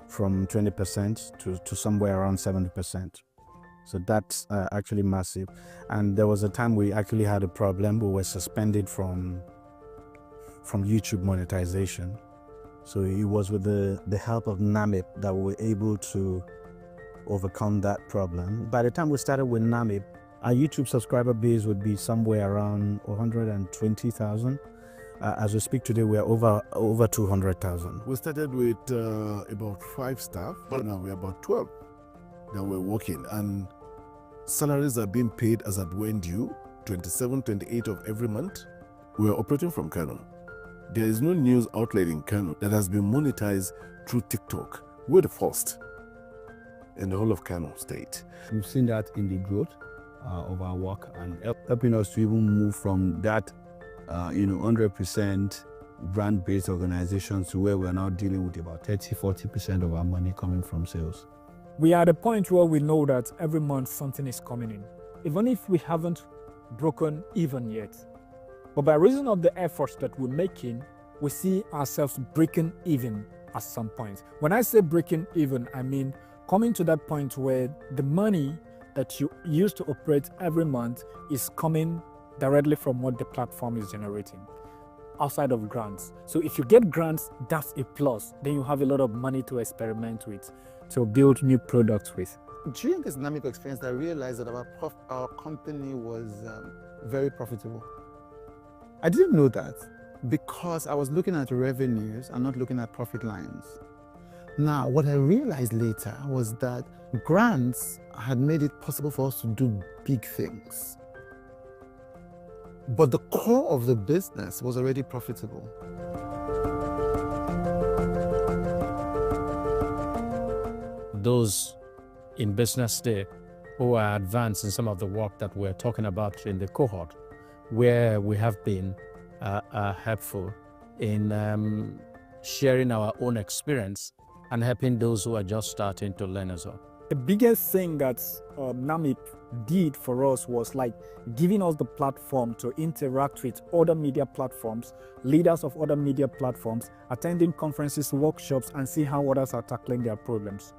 from 20% to somewhere around 70%. So that's actually massive. And there was a time we actually had a problem. We were suspended from YouTube monetization. So it was with the help of NAMIP that we were able to overcome that problem. By the time we started with NAMIP, our YouTube subscriber base would be somewhere around 120,000. As we speak today, we are over 200,000. We started with about 5 staff, but now we're about 12 that we're working, and salaries are being paid as at when due, 27, 28 of every month. We're operating from Kano. There is no news outlet in Kano that has been monetized through TikTok. We're the first in the whole of Kano State. We've seen that in the growth of our work and helping us to even move from that 100% brand-based organizations to where we're now dealing with about 30-40% of our money coming from sales. We are at a point where we know that every month something is coming in, even if we haven't broken even yet. But by reason of the efforts that we're making, we see ourselves breaking even at some point. When I say breaking even, I mean coming to that point where the money that you use to operate every month is coming directly from what the platform is generating, outside of grants. So if you get grants, that's a plus. Then you have a lot of money to experiment with, to build new products with. During this NAMIP experience, I realized that our company was very profitable. I didn't know that because I was looking at revenues and not looking at profit lines. Now, what I realized later was that grants had made it possible for us to do big things. But the core of the business was already profitable. Those in business today who are advanced in some of the work that we're talking about in the cohort, where we have been helpful in sharing our own experience and helping those who are just starting to learn as well. The biggest thing that NAMIP did for us was like giving us the platform to interact with other media platforms, leaders of other media platforms, attending conferences, workshops, and see how others are tackling their problems.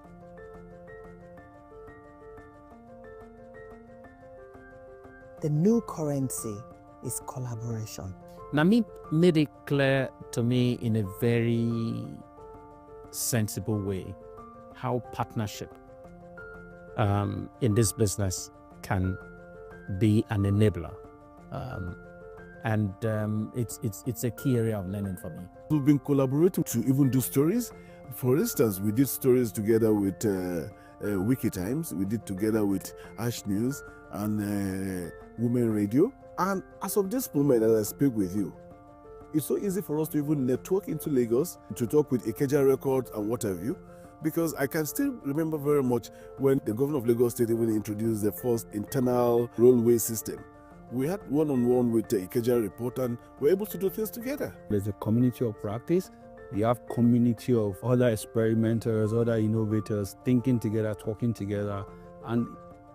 The new currency is collaboration. NAMIP made it clear to me in a very sensible way how partnership in this business can be an enabler, and it's a key area of learning for me. We've been collaborating to even do stories. For instance, we did stories together with Wikitimes, we did together with Ash News and Women Radio. And as of this moment, as I speak with you, it's so easy for us to even network into Lagos to talk with Ikeja Records and what have you, because I can still remember very much when the governor of Lagos State even introduced the first internal railway system. We had one-on-one with the Ikeja report and we're able to do things together. There's a community of practice. You have community of other experimenters, other innovators, thinking together, talking together, and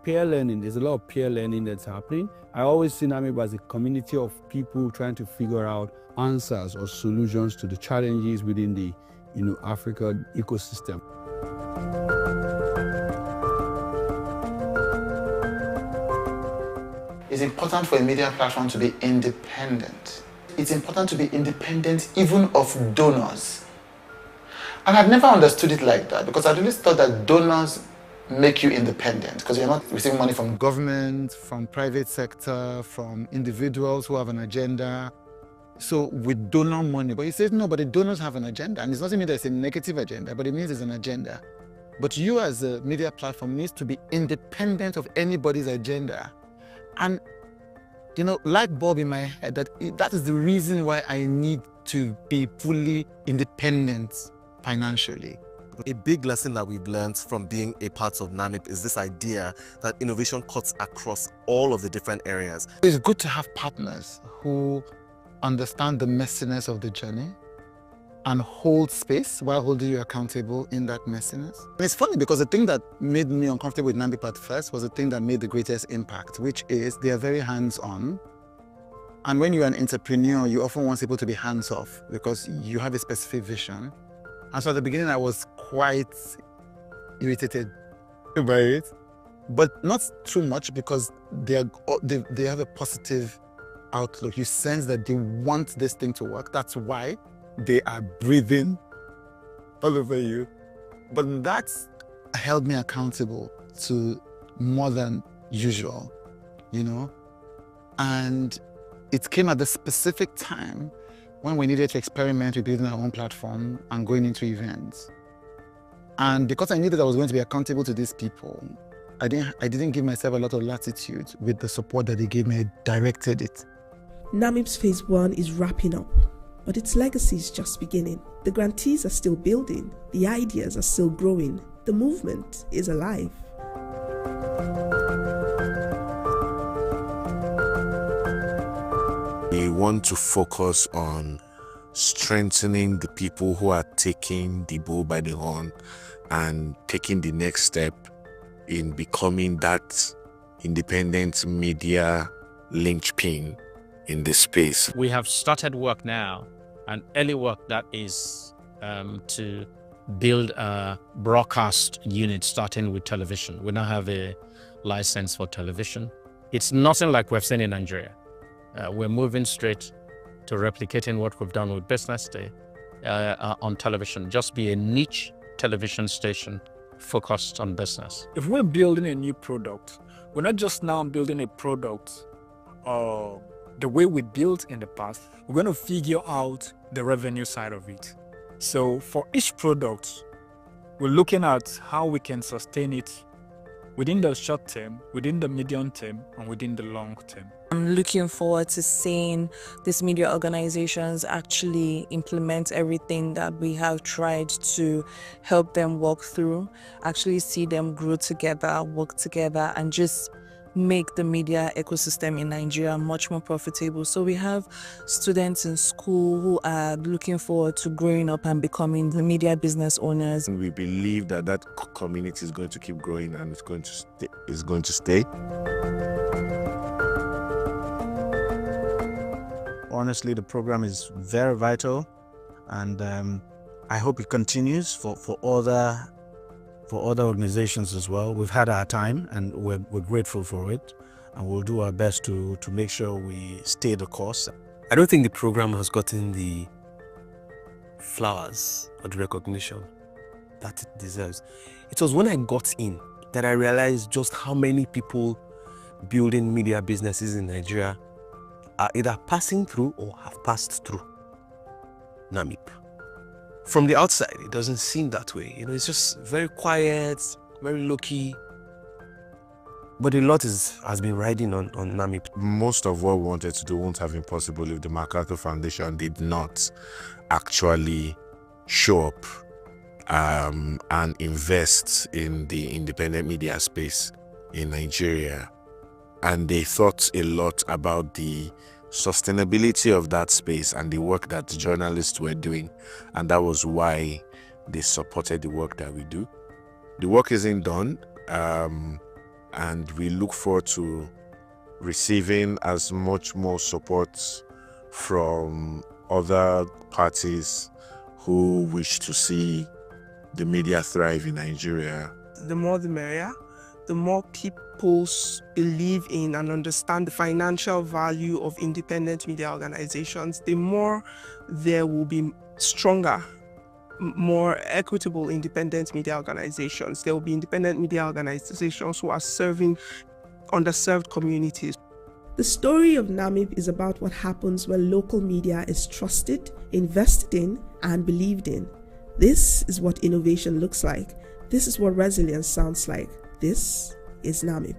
peer learning. There's a lot of peer learning that's happening. I always see NAMIP as a community of people trying to figure out answers or solutions to the challenges within the Africa ecosystem. It's important for a media platform to be independent. It's important to be independent even of donors. And I've never understood it like that because I'd always thought that donors make you independent because you're not receiving money from government, from private sector, from individuals who have an agenda. So with donor money, but he says no, but the donors have an agenda, and it doesn't mean there's a negative agenda, but it means there's an agenda. But you as a media platform needs to be independent of anybody's agenda. And light bulb in my head that is the reason why I need to be fully independent financially. A big lesson that we've learned from being a part of NAMIP is this idea that innovation cuts across all of the different areas. It's good to have partners who understand the messiness of the journey and hold space while holding you accountable in that messiness. And it's funny because the thing that made me uncomfortable with NAMIP at first was the thing that made the greatest impact, which is they are very hands-on. And when you're an entrepreneur, you often want people to be hands-off because you have a specific vision. And so at the beginning, I was quite irritated by it, but not too much because they have a positive outlook. You sense that they want this thing to work. That's why they are breathing all over you. But that's held me accountable to more than usual, you know? And it came at the specific time when we needed to experiment with building our own platform and going into events. And because I knew that I was going to be accountable to these people, I didn't give myself a lot of latitude with the support that they gave me. I directed it. NAMIP's Phase 1 is wrapping up, but its legacy is just beginning. The grantees are still building, the ideas are still growing, the movement is alive. We want to focus on strengthening the people who are taking the bull by the horn and taking the next step in becoming that independent media linchpin in this space. We have started work now, an early work that is to build a broadcast unit starting with television. We now have a license for television. It's nothing like we've seen in Nigeria. We're moving straight to replicating what we've done with Business Day on television. Just be a niche television station focused on business. If we're building a new product, we're not just now building a product the way we built in the past. We're going to figure out the revenue side of it. So for each product, we're looking at how we can sustain it within the short term, within the medium term, and within the long term. I'm looking forward to seeing these media organizations actually implement everything that we have tried to help them walk through, actually see them grow together, work together, and just make the media ecosystem in Nigeria much more profitable. So we have students in school who are looking forward to growing up and becoming the media business owners. And we believe that that community is going to keep growing and it's going to stay. Honestly, the program is very vital, and I hope it continues for other organizations as well. We've had our time and we're grateful for it, and we'll do our best to make sure we stay the course. I don't think the program has gotten the flowers or the recognition that it deserves. It was when I got in that I realized just how many people building media businesses in Nigeria are either passing through or have passed through NAMIP. From the outside, it doesn't seem that way. You know, it's just very quiet, very low-key. But a lot has been riding on NAMIP. Most of what we wanted to do wouldn't have been possible if the MacArthur Foundation did not actually show up and invest in the independent media space in Nigeria. And they thought a lot about the sustainability of that space and the work that the journalists were doing. And that was why they supported the work that we do. The work isn't done, and we look forward to receiving as much more support from other parties who wish to see the media thrive in Nigeria. The more the merrier. The more people believe in and understand the financial value of independent media organizations, the more there will be stronger, more equitable independent media organizations. There will be independent media organizations who are serving underserved communities. The story of NAMIP is about what happens when local media is trusted, invested in, and believed in. This is what innovation looks like. This is what resilience sounds like. This is NAMIP.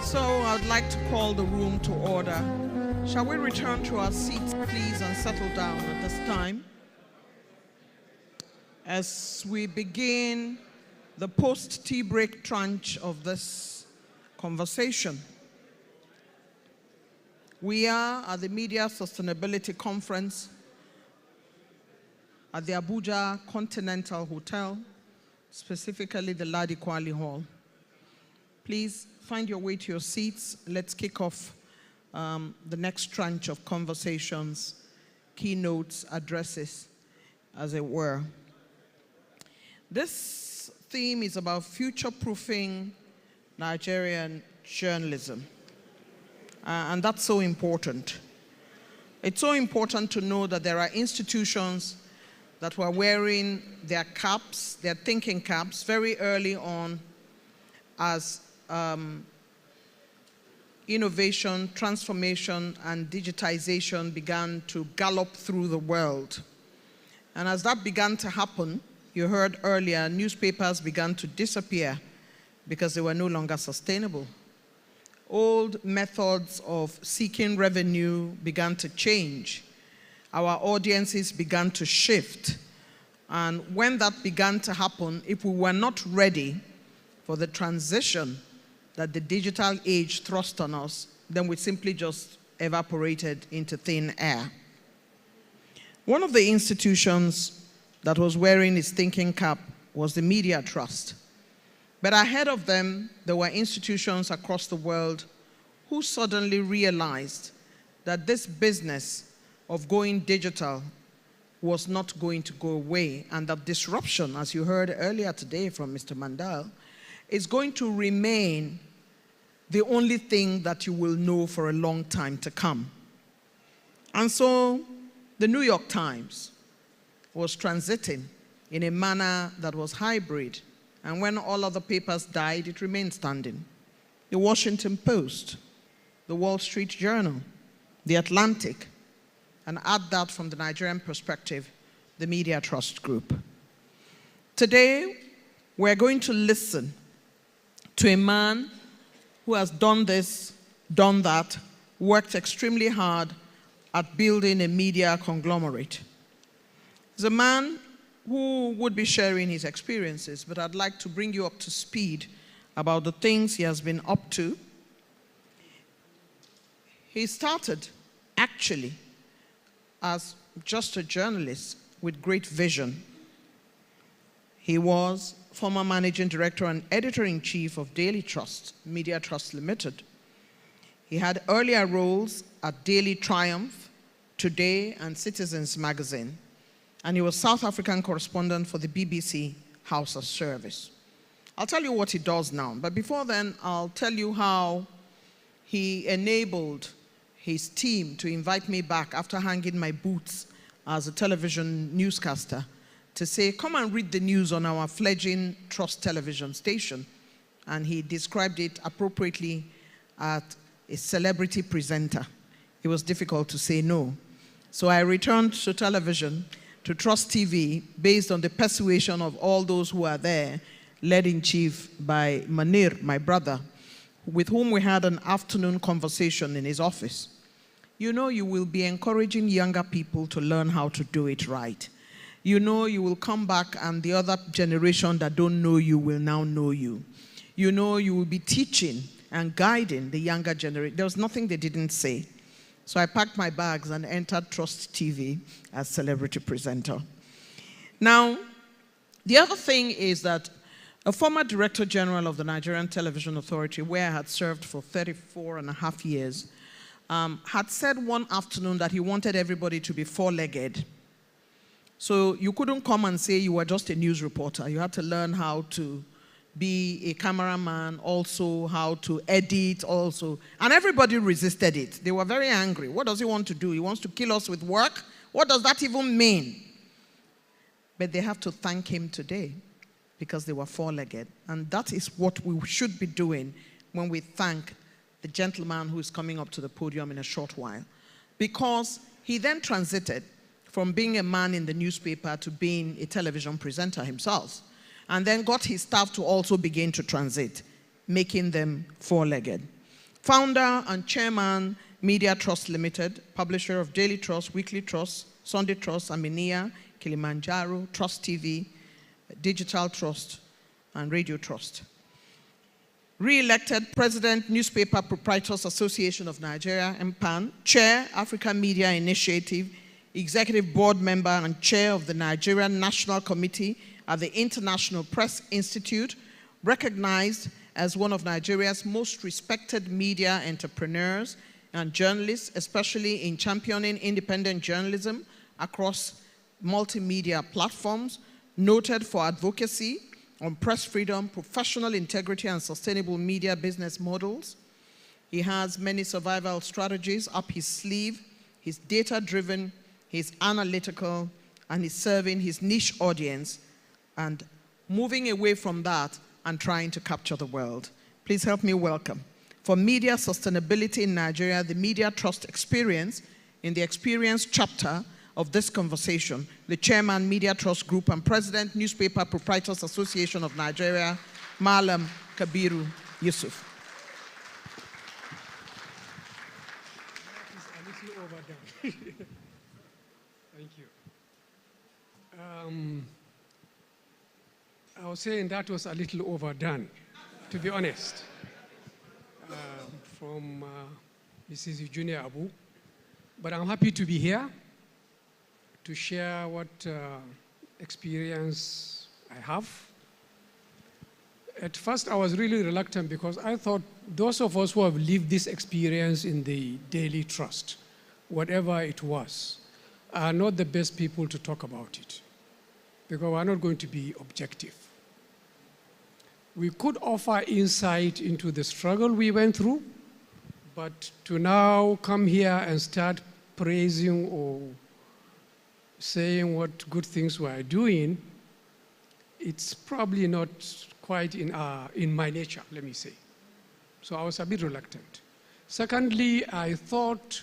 So I'd like to call the room to order. Shall we return to our seats, please, and settle down at this time? As we begin the post-tea break tranche of this conversation, we are at the Media Sustainability Conference at the Abuja Continental Hotel, specifically the Ladi Kwali Hall. Please find your way to your seats. Let's kick off the next tranche of conversations, keynotes, addresses, as it were. This theme is about future-proofing Nigerian journalism. And that's so important. It's so important to know that there are institutions that were wearing their caps, their thinking caps, very early on as innovation, transformation, and digitization began to gallop through the world. And as that began to happen, you heard earlier, newspapers began to disappear because they were no longer sustainable. Old methods of seeking revenue began to change. Our audiences began to shift. And when that began to happen, if we were not ready for the transition that the digital age thrust on us, then we simply just evaporated into thin air. One of the institutions that was wearing its thinking cap was the Media Trust. But ahead of them, there were institutions across the world who suddenly realized that this business of going digital was not going to go away, and that disruption, as you heard earlier today from Mr. Mandel, is going to remain the only thing that you will know for a long time to come. And so the New York Times was transiting in a manner that was hybrid, and when all other papers died, it remained standing. The Washington Post, the Wall Street Journal, the Atlantic, and add that from the Nigerian perspective, the Media Trust Group. Today, we're going to listen to a man who has done this, done that, worked extremely hard at building a media conglomerate. He's a man who would be sharing his experiences, but I'd like to bring you up to speed about the things he has been up to. He started, actually, as just a journalist with great vision. He was former managing director and editor-in-chief of Daily Trust, Media Trust Limited. He had earlier roles at Daily Triumph, Today, and Citizens Magazine. And he was South African correspondent for the BBC House of Service. I'll tell you what he does now, but before then, I'll tell you how he enabled his team to invite me back after hanging my boots as a television newscaster to say, come and read the news on our fledgling Trust television station. And he described it appropriately as a celebrity presenter. It was difficult to say no. So I returned to television, to Trust TV, based on the persuasion of all those who are there, led in chief by Manir, my brother, with whom we had an afternoon conversation in his office. You know, you will be encouraging younger people to learn how to do it right. You know, you will come back and the other generation that don't know you will now know you. You know, you will be teaching and guiding the younger generation. There was nothing they didn't say. So I packed my bags and entered Trust TV as celebrity presenter. Now, the other thing is that a former Director General of the Nigerian Television Authority, where I had served for 34.5 years, had said one afternoon that he wanted everybody to be four-legged. So you couldn't come and say you were just a news reporter. You had to learn how to be a cameraman, also how to edit, also. And everybody resisted it. They were very angry. What does he want to do? He wants to kill us with work? What does that even mean? But they have to thank him today because they were four-legged. And that is what we should be doing when we thank the gentleman who is coming up to the podium in a short while. Because he then transited from being a man in the newspaper to being a television presenter himself, and then got his staff to also begin to transit, making them four-legged. Founder and chairman, Media Trust Limited, publisher of Daily Trust, Weekly Trust, Sunday Trust, Aminia, Kilimanjaro, Trust TV, Digital Trust, and Radio Trust. Re-elected President, Newspaper Proprietors Association of Nigeria, MPAN, Chair, Africa Media Initiative, Executive Board Member and Chair of the Nigerian National Committee at the International Press Institute, recognized as one of Nigeria's most respected media entrepreneurs and journalists, especially in championing independent journalism across multimedia platforms, noted for advocacy on press freedom, professional integrity, and sustainable media business models. He has many survival strategies up his sleeve. He's data-driven, he's analytical, and he's serving his niche audience and moving away from that and trying to capture the world. Please help me welcome, for media sustainability in Nigeria, the Media Trust Experience, in the Experience chapter of this conversation, the Chairman, Media Trust Group, and President, Newspaper Proprietors Association of Nigeria, Malam Kabiru Yusuf. Thank you. I was saying that was a little overdone. to be honest, from Mrs. Eugenia Abu. But I'm happy to be here to share what experience I have. At first, I was really reluctant because I thought those of us who have lived this experience in the Daily Trust, whatever it was, are not the best people to talk about it, because we're not going to be objective. We could offer insight into the struggle we went through, but to now come here and start praising or saying what good things we are doing, it's probably not quite in my nature, let me say. So I was a bit reluctant. Secondly, I thought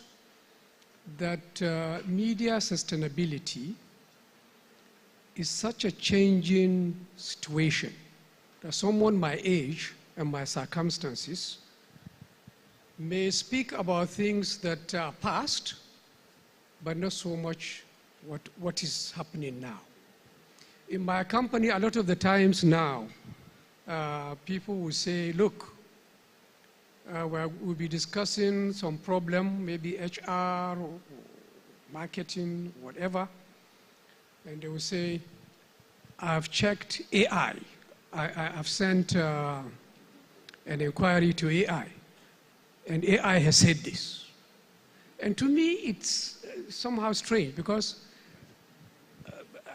that media sustainability is such a changing situation that someone my age and my circumstances may speak about things that are past, but not so much what is happening now. In my company, a lot of the times now, people will say, look, we'll be discussing some problem, maybe HR or marketing, whatever, and they will say, I've checked AI. I've sent an inquiry to AI, and AI has said this. And to me, it's somehow strange because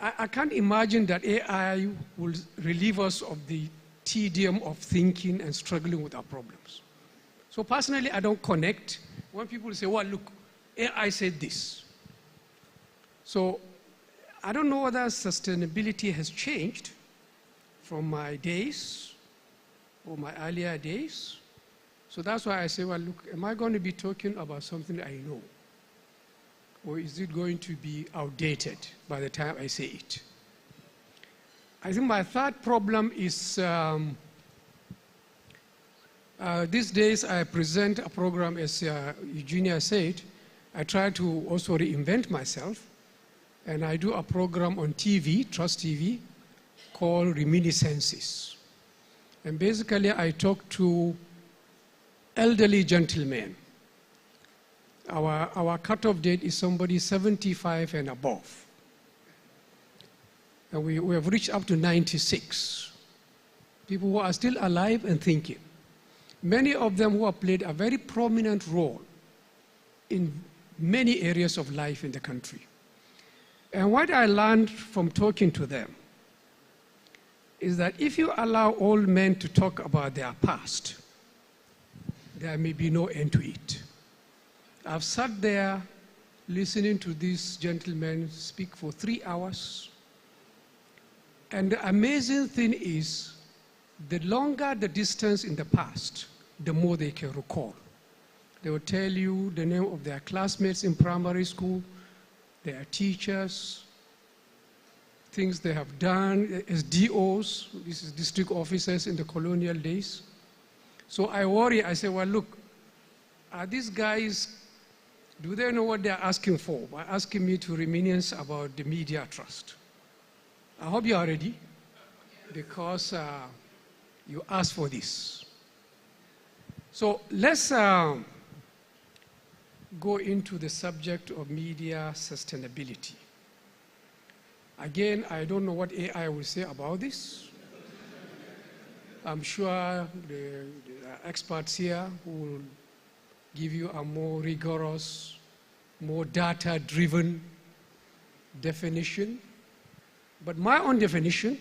I can't imagine that AI will relieve us of the tedium of thinking and struggling with our problems. So personally, I don't connect when people say, well, look, AI said this. So I don't know whether sustainability has changed from my days or my earlier days. So that's why I say, well, look, am I going to be talking about something I know? Or is it going to be outdated by the time I say it? I think my third problem is these days I present a program, as Eugenia said. I try to also reinvent myself, and I do a program on TV, Trust TV, called Reminiscences. And basically I talk to elderly gentlemen. Our cutoff date is somebody 75 and above. And we have reached up to 96. People who are still alive and thinking. Many of them who have played a very prominent role in many areas of life in the country. And what I learned from talking to them is that if you allow old men to talk about their past, there may be no end to it. I've sat there listening to these gentlemen speak for 3 hours. And the amazing thing is, the longer the distance in the past, the more they can recall. They will tell you the name of their classmates in primary school, their teachers, things they have done as DOs, this is district officers in the colonial days. So I worry, I say, well, look, are these guys, do they know what they're asking for by asking me to reminisce about the media trust? I hope you are ready, because you asked for this. So let's go into the subject of media sustainability. Again, I don't know what AI will say about this. I'm sure the experts here who will give you a more rigorous, more data-driven definition. But my own definition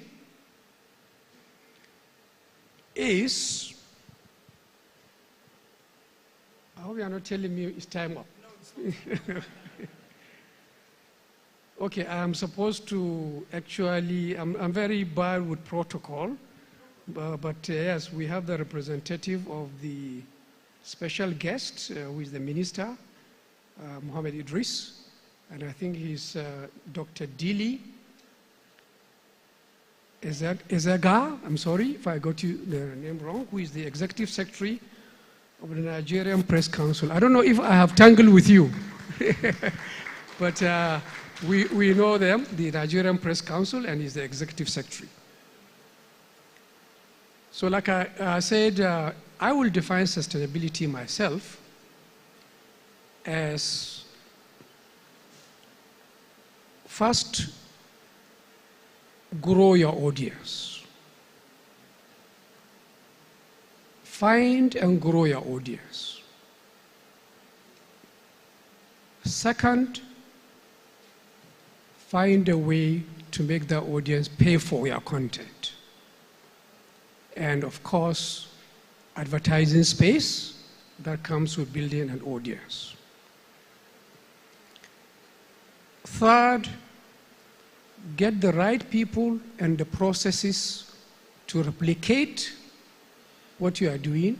is, I hope you are not telling me it's time up. Okay, I'm supposed to actually, I'm very bad with protocol, but yes, we have the representative of the special guest, who is the minister, Mohammed Idris, and I think he's Dr. Dili Ezaga, I'm sorry if I got the name wrong, who is the executive secretary of the Nigerian Press Council. I don't know if I have tangled with you, but we know them, the Nigerian Press Council, and he's the executive secretary. So like I said, I will define sustainability myself as first, grow your audience. Find and grow your audience. Second, find a way to make the audience pay for your content. And of course, advertising space that comes with building an audience. Third, get the right people and the processes to replicate what you are doing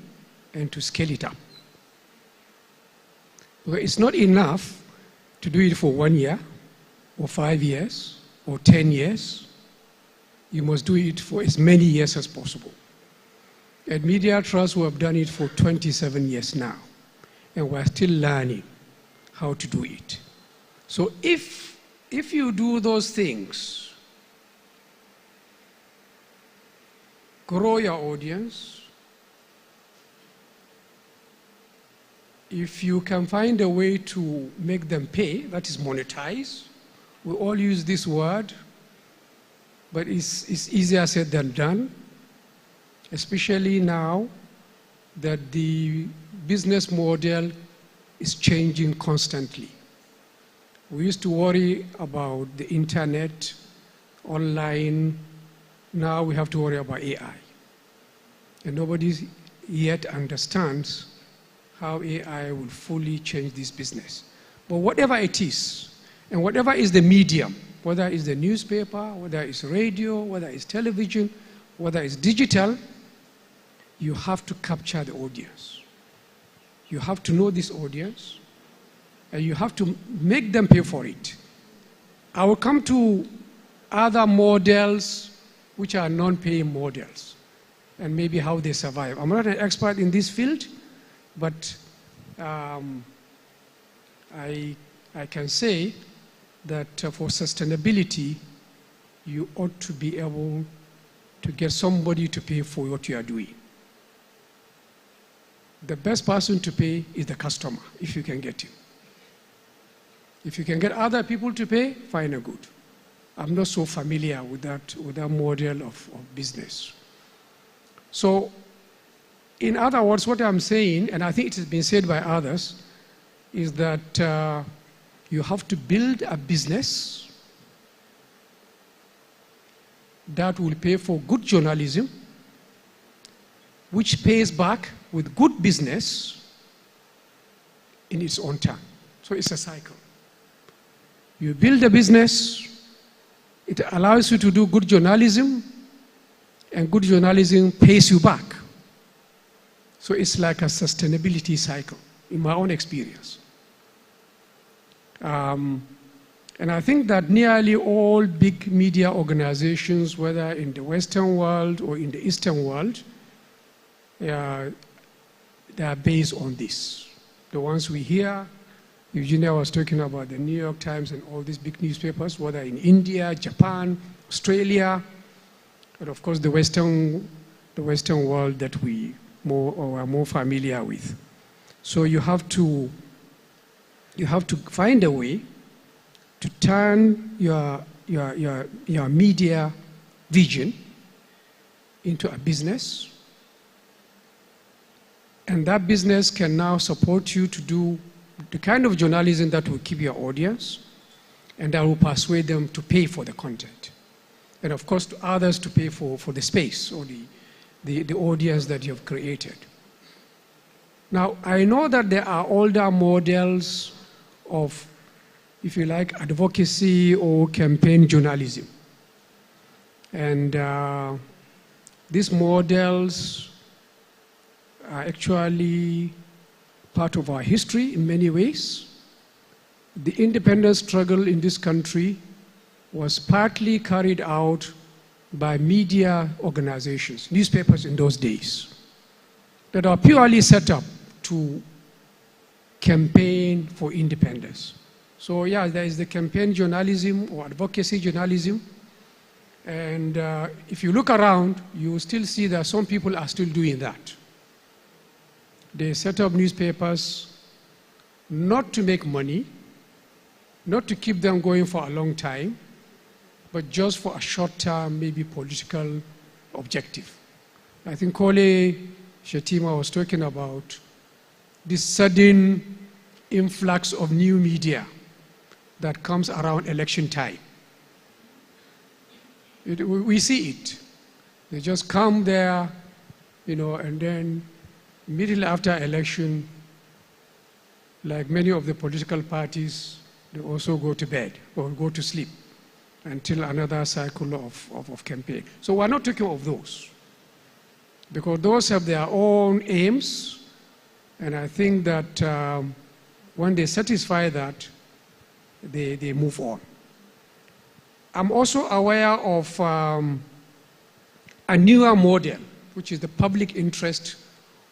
and to scale it up. Because it's not enough to do it for 1 year or 5 years or 10 years. You must do it for as many years as possible. At Media Trust, we have done it for 27 years now, and we're still learning how to do it. So if you do those things, grow your audience, if you can find a way to make them pay, that is monetize. We all use this word, but it's easier said than done, especially now that the business model is changing constantly. We used to worry about the internet, online. Now we have to worry about AI. And nobody yet understands how AI will fully change this business. But whatever it is, and whatever is the medium, whether it's the newspaper, whether it's radio, whether it's television, whether it's digital, you have to capture the audience. You have to know this audience, and you have to make them pay for it. I will come to other models which are non-paying models, and maybe how they survive. I'm not an expert in this field, but I can say that for sustainability, you ought to be able to get somebody to pay for what you are doing. The best person to pay is the customer, if you can get him. If you can get other people to pay, fine and good. I'm not so familiar with that model of business. So, in other words, what I'm saying, and I think it has been said by others, is that you have to build a business that will pay for good journalism, which pays back with good business in its own time. So it's a cycle. You build a business, it allows you to do good journalism, and good journalism pays you back. So it's like a sustainability cycle, in my own experience. And I think that nearly all big media organizations, whether in the Western world or in the Eastern world, they are based on this. The ones we hear, Eugenia was talking about the New York Times and all these big newspapers, whether in India, Japan, Australia, and of course the Western world that we are more familiar with. So you have to find a way to turn your media vision into a business, and that business can now support you to do the kind of journalism that will keep your audience and that will persuade them to pay for the content. And of course, to others to pay for the space or the audience that you have created. Now, I know that there are older models of, if you like, advocacy or campaign journalism. And these models are actually part of our history in many ways. The independence struggle in this country was partly carried out by media organizations, newspapers in those days, that are purely set up to campaign for independence. So yeah, there is the campaign journalism or advocacy journalism, And if you look around, you will still see that some people are still doing that. They set up newspapers not to make money, not to keep them going for a long time, but just for a short-term, maybe political objective. I think Kole Shetima was talking about this sudden influx of new media that comes around election time. We see it. They just come there, and then immediately after election, like many of the political parties, they also go to bed or go to sleep until another cycle of campaign. So we're not talking of those, because those have their own aims, and I think that when they satisfy that, they move on. I'm also aware of a newer model, which is the public interest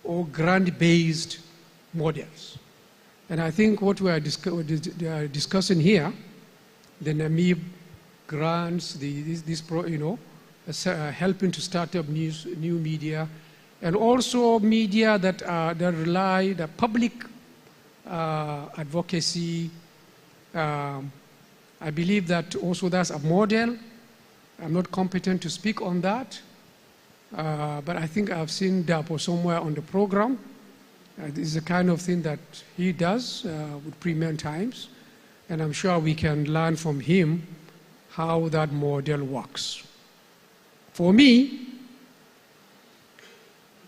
or grant-based models. And I think what we are discussing here, the NAMIB grants, helping to start up new media, and also media that rely the public advocacy. I believe that also that's a model. I'm not competent to speak on that, but I think I've seen Dapo somewhere on the program. This is the kind of thing that he does with Premium Times, and I'm sure we can learn from him how that model works. For me,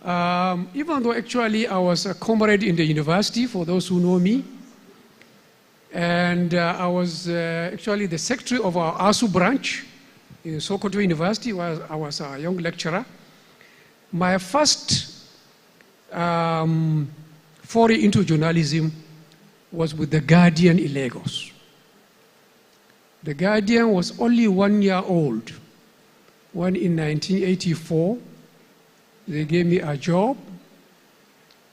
even though actually I was a comrade in the university, for those who know me, and I was actually the secretary of our ASU branch in Sokoto University, where I was a young lecturer. My first foray into journalism was with The Guardian in Lagos. The Guardian was only 1 year old when in 1984 they gave me a job.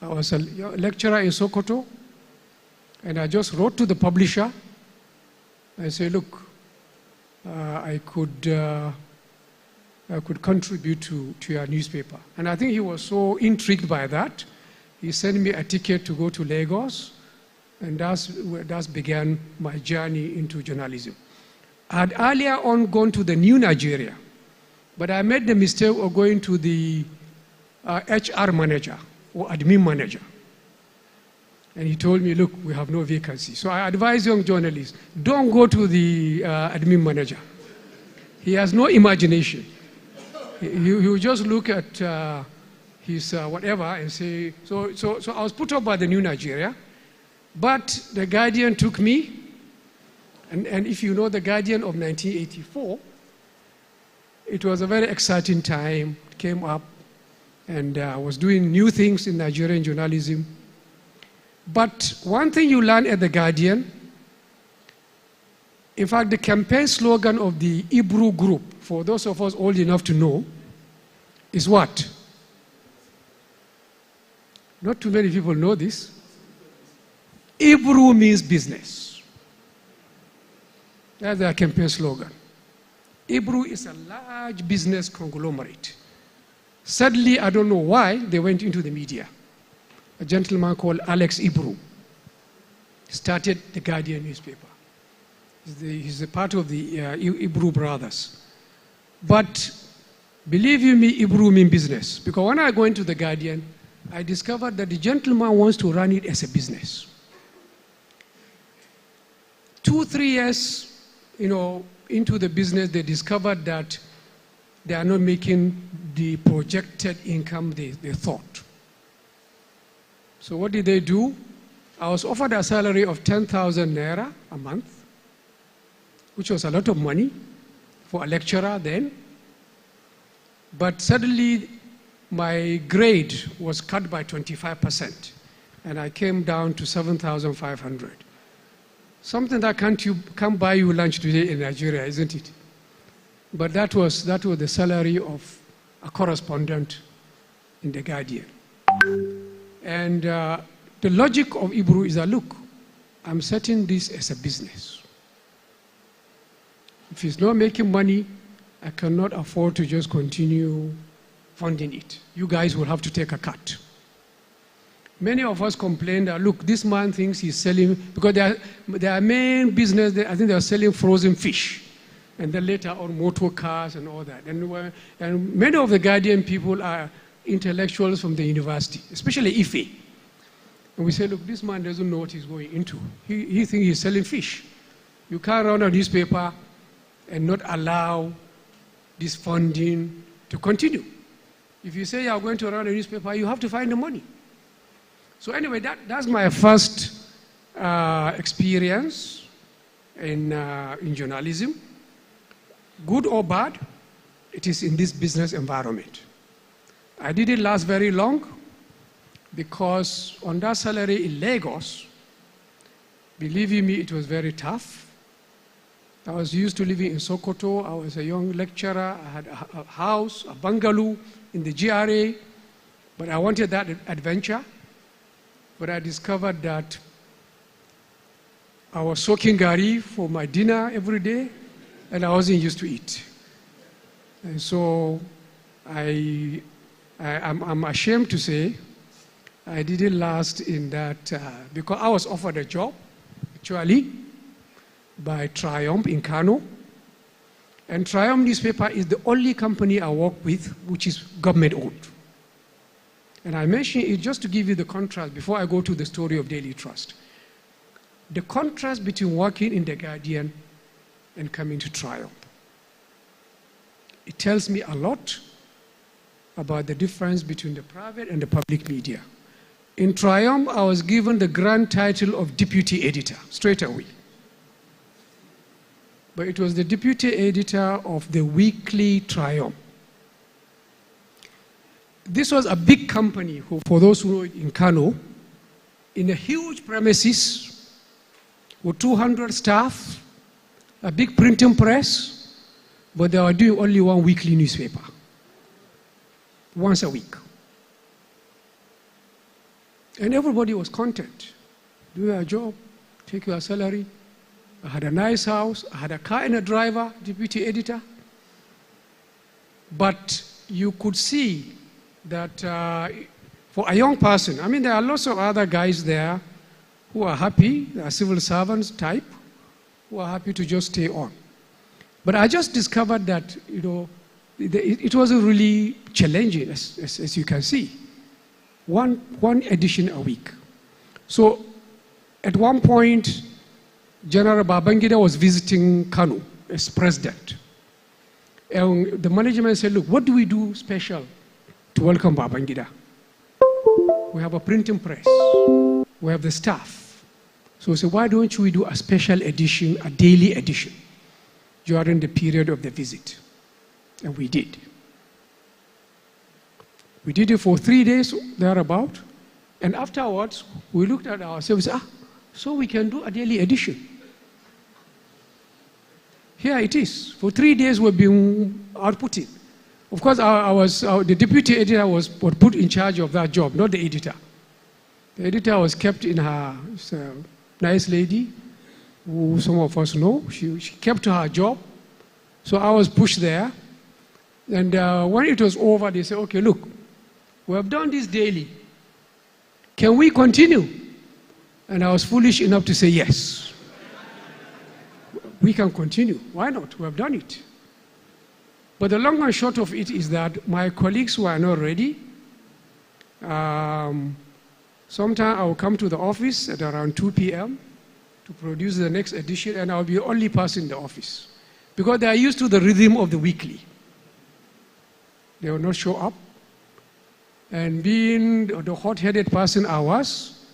I was a lecturer in Sokoto, and I just wrote to the publisher. I said, look, I could contribute to your newspaper. And I think he was so intrigued by that. He sent me a ticket to go to Lagos, and that began my journey into journalism. I had earlier on gone to the New Nigeria, but I made the mistake of going to the HR manager or admin manager. And he told me, look, we have no vacancy. So I advise young journalists, don't go to the admin manager. He has no imagination. He will just look at his whatever and say, so I was put up by the New Nigeria, but the Guardian took me, and if you know the Guardian of 1984, it was a very exciting time. It came up, and I was doing new things in Nigerian journalism. But one thing you learn at the Guardian, in fact, the campaign slogan of the Ibru group, for those of us old enough to know, is what? Not too many people know this. Ibru means business. That's their campaign slogan. Ibru is a large business conglomerate. Sadly, I don't know why they went into the media. A gentleman called Alex Ibru started the Guardian newspaper. He's a part of the Ibru brothers. But believe you me, Ibru means business. Because when I go into the Guardian, I discovered that the gentleman wants to run it as a business. 2-3 years, into the business, they discovered that they are not making the projected income they thought. So what did they do? I was offered a salary of 10,000 naira a month, which was a lot of money for a lecturer then. But suddenly, my grade was cut by 25%, and I came down to 7,500. Something that can't buy you lunch today in Nigeria, isn't it? But that was the salary of a correspondent in The Guardian. And the logic of Ibru is that, look, I'm setting this as a business. If he's not making money, I cannot afford to just continue funding it. You guys will have to take a cut. Many of us complain that, look, this man thinks he's selling, because their main business, I think they are selling frozen fish. And then later on motor cars and all that. And many of the Guardian people are intellectuals from the university, especially Ife. And we say, look, this man doesn't know what he's going into. He thinks he's selling fish. You can't run a newspaper and not allow this funding to continue. If you say you're going to run a newspaper, you have to find the money. So anyway, that's my first experience in journalism. Good or bad, it is in this business environment. I didn't last very long because on that salary in Lagos, believe me, it was very tough. I was used to living in Sokoto. I was a young lecturer. I had a house, a bungalow in the GRA, but I wanted that adventure. But I discovered that I was soaking gari for my dinner every day, and I wasn't used to it. And so I'm ashamed to say I didn't last in that, because I was offered a job, actually, by Triumph in Kano. And Triumph newspaper is the only company I work with which is government-owned. And I mention it just to give you the contrast before I go to the story of Daily Trust. The contrast between working in The Guardian and coming to Triumph. It tells me a lot about the difference between the private and the public media. In Triumph, I was given the grand title of deputy editor, straight away. But it was the deputy editor of the weekly Triumph. This was a big company, for those who know it, in Kano, in a huge premises with 200 staff, a big printing press, but they were doing only one weekly newspaper, once a week. And everybody was content. Do your job, take your salary. I had a nice house, I had a car and a driver, deputy editor. But you could see that for a young person, I mean, there are lots of other guys there who are happy, they are civil servants type, who are happy to just stay on. But I just discovered that, you know, it wasn't really challenging, as you can see. One edition a week. So at one point, General Babangida was visiting Kano as president. And the management said, look, what do we do special to welcome Babangida? We have a printing press. We have the staff. So we said, why don't we do a special edition, a daily edition, during the period of the visit? And we did. We did it for 3 days, thereabout. And afterwards, we looked at ourselves, so we can do a daily edition. Here it is. For 3 days, we've been outputting. Of course, the deputy editor was put in charge of that job, not the editor. The editor was kept in her, she's a nice lady, who some of us know. She kept her job. So I was pushed there. And when it was over, they said, okay, look, we have done this daily. Can we continue? And I was foolish enough to say yes. We can continue. Why not? We have done it. But the long and short of it is that my colleagues were not ready. Sometime I will come to the office at around 2 p.m. to produce the next edition, and I'll be the only person in the office. Because they are used to the rhythm of the weekly. They will not show up. And being the hot-headed person I was,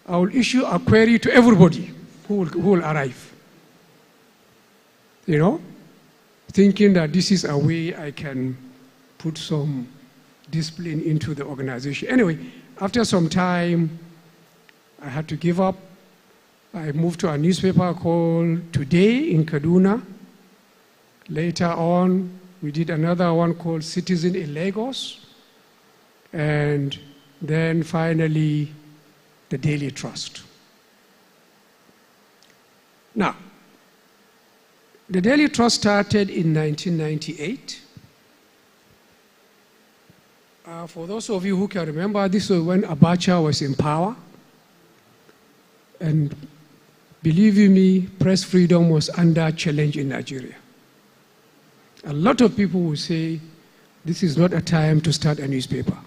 I will issue a query to everybody who will arrive. You know, thinking that this is a way I can put some discipline into the organization. Anyway, after some time, I had to give up. I moved to a newspaper called Today in Kaduna. Later on, we did another one called Citizen in Lagos. And then finally, the Daily Trust. Now, The Daily Trust started in 1998. For those of you who can remember, this was when Abacha was in power. And believe you me, press freedom was under challenge in Nigeria. A lot of people will say, this is not a time to start a newspaper.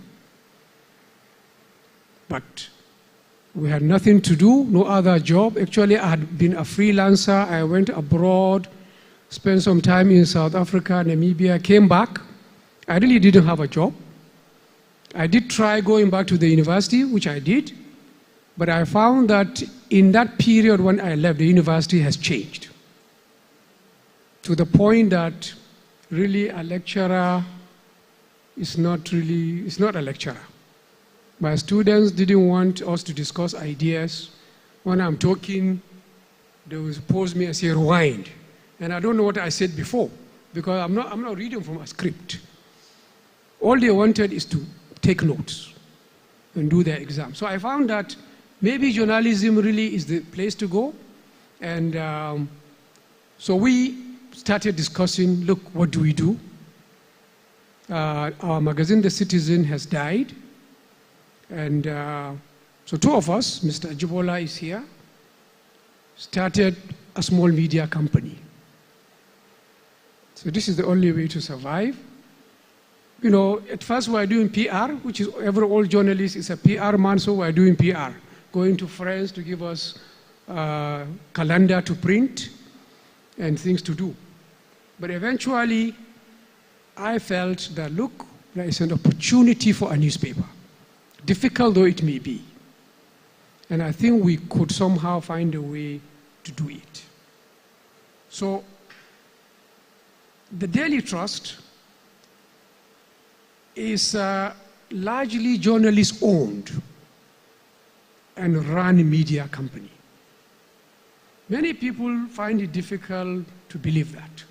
But we had nothing to do, no other job. Actually, I had been a freelancer. I went abroad, spent some time in South Africa, Namibia, came back. I really didn't have a job. I did try going back to the university, which I did, but I found that in that period when I left, the university has changed to the point that really a lecturer is not a lecturer. My students didn't want us to discuss ideas. When I'm talking, they will pause me and say, rewind. And I don't know what I said before, because I'm not reading from a script. All they wanted is to take notes and do their exam. So I found that maybe journalism really is the place to go. And so we started discussing, look, what do we do? Our magazine, The Citizen, has died. And so two of us, Mr. Ajibola is here, started a small media company. So this is the only way to survive. You know, at first we were doing PR, which is every old journalist is a PR man, so we're doing PR. Going to friends to give us calendar to print and things to do. But eventually, I felt that, look, there is an opportunity for a newspaper, difficult though it may be. And I think we could somehow find a way to do it. So, the Daily Trust is largely journalist-owned and run media company. Many people find it difficult to believe that.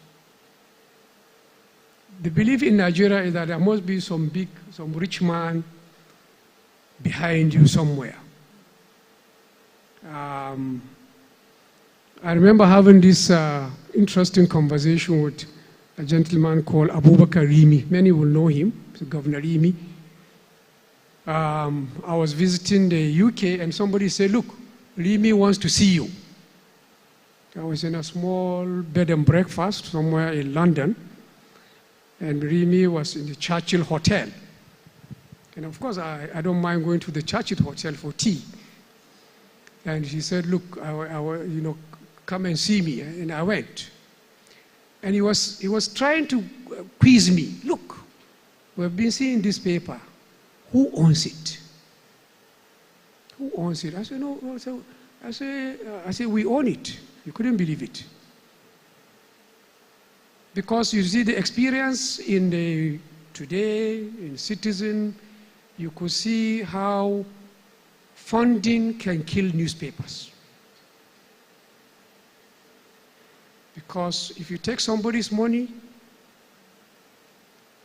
The belief in Nigeria is that there must be some rich man behind you somewhere. I remember having this interesting conversation with a gentleman called Abubakar Rimi. Many will know him, Governor Rimi. I was visiting the UK and somebody said, look, Rimi wants to see you. I was in a small bed and breakfast somewhere in London, and Rimi was in the Churchill Hotel. And of course, I don't mind going to the Churchill Hotel for tea. And he said, look, come and see me. And I went. And he was trying to quiz me. Look, we've been seeing this paper. Who owns it? Who owns it? I said, no. I said, we own it. You couldn't believe it. Because you see the experience today in Citizen, you could see how funding can kill newspapers. Because if you take somebody's money,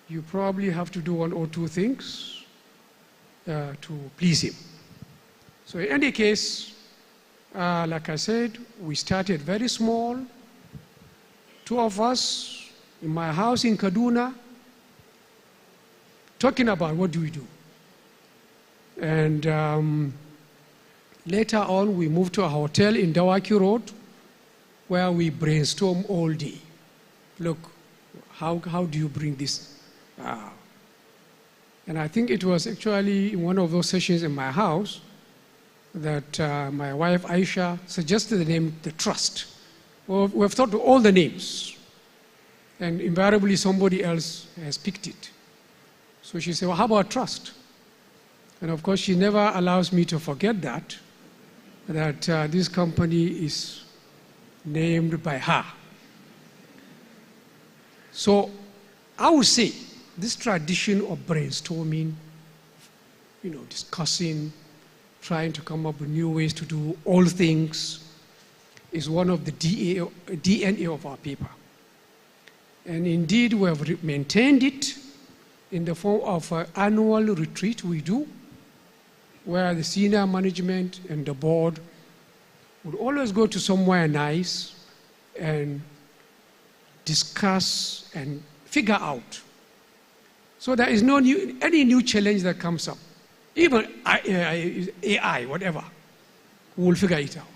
you probably have to do one or two things to please him. So in any case, like I said, we started very small. Two of us in my house in Kaduna, talking about what do we do. And later on, we moved to a hotel in Dawaki Road, where we brainstorm all day. Look, how do you bring this? And I think it was actually in one of those sessions in my house that my wife Aisha suggested the name The Trust. Well, we've thought of all the names, and invariably somebody else has picked it. So she said, well, how about Trust? And of course, she never allows me to forget that this company is named by her. So I would say this tradition of brainstorming, discussing, trying to come up with new ways to do all things is one of the DNA of our paper. And indeed, we have maintained it in the form of an annual retreat we do, where the senior management and the board would always go to somewhere nice and discuss and figure out. So there is any new challenge that comes up, even AI, whatever, we will figure it out.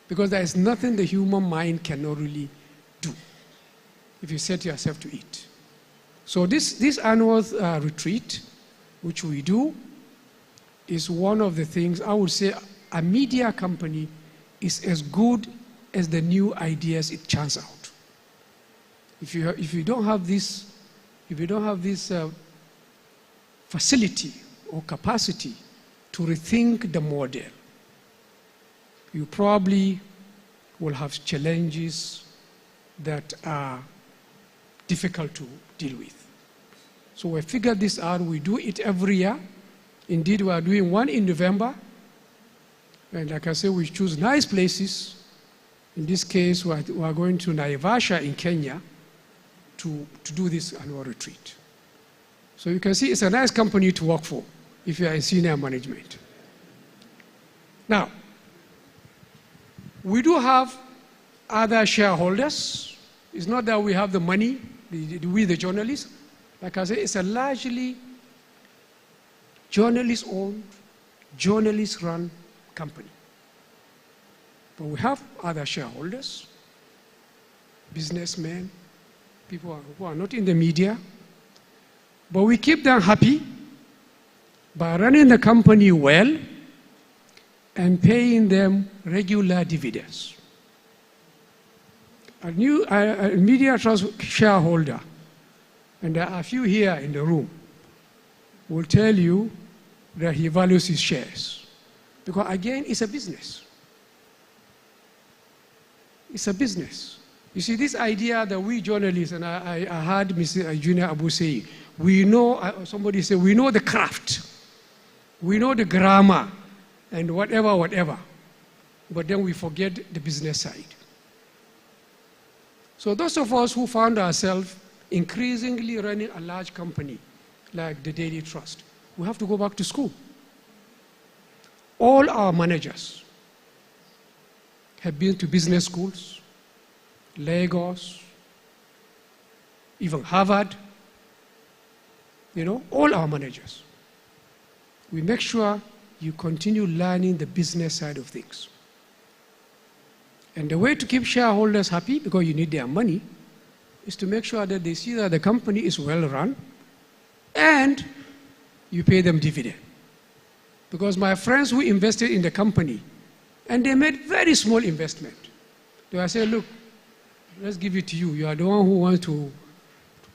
Because there is nothing the human mind cannot really do if you set yourself to it. So this annual retreat, which we do, is one of the things I would say a media company is as good as the new ideas it churns out. If you don't have this facility or capacity to rethink the model, you probably will have challenges that are difficult to deal with. So we figured this out. We do it every year. Indeed, we are doing one in November. And like I said, we choose nice places. In this case, we are going to Naivasha in Kenya to do this annual retreat. So you can see it's a nice company to work for if you are in senior management. Now, we do have other shareholders. It's not that we have the money, we the journalists. Like I said, it's a largely journalist-owned, journalist-run company. But we have other shareholders, businessmen, people who are not in the media. But we keep them happy by running the company well and paying them regular dividends. A Media Trust shareholder, and there are a few here in the room, will tell you that he values his shares. Because again, it's a business. It's a business. You see, this idea that we journalists, and I heard Mr. Junior Abu say, we know, somebody said, we know the craft, we know the grammar, and whatever. But then we forget the business side. So those of us who found ourselves increasingly running a large company like the Daily Trust, we have to go back to school. All our managers have been to business schools, Lagos, even Harvard, all our managers. We make sure you continue learning the business side of things. And the way to keep shareholders happy, because you need their money, is to make sure that they see that the company is well run and you pay them dividend. Because my friends who invested in the company, and they made very small investment, they were saying, look, let's give it to you. You are the one who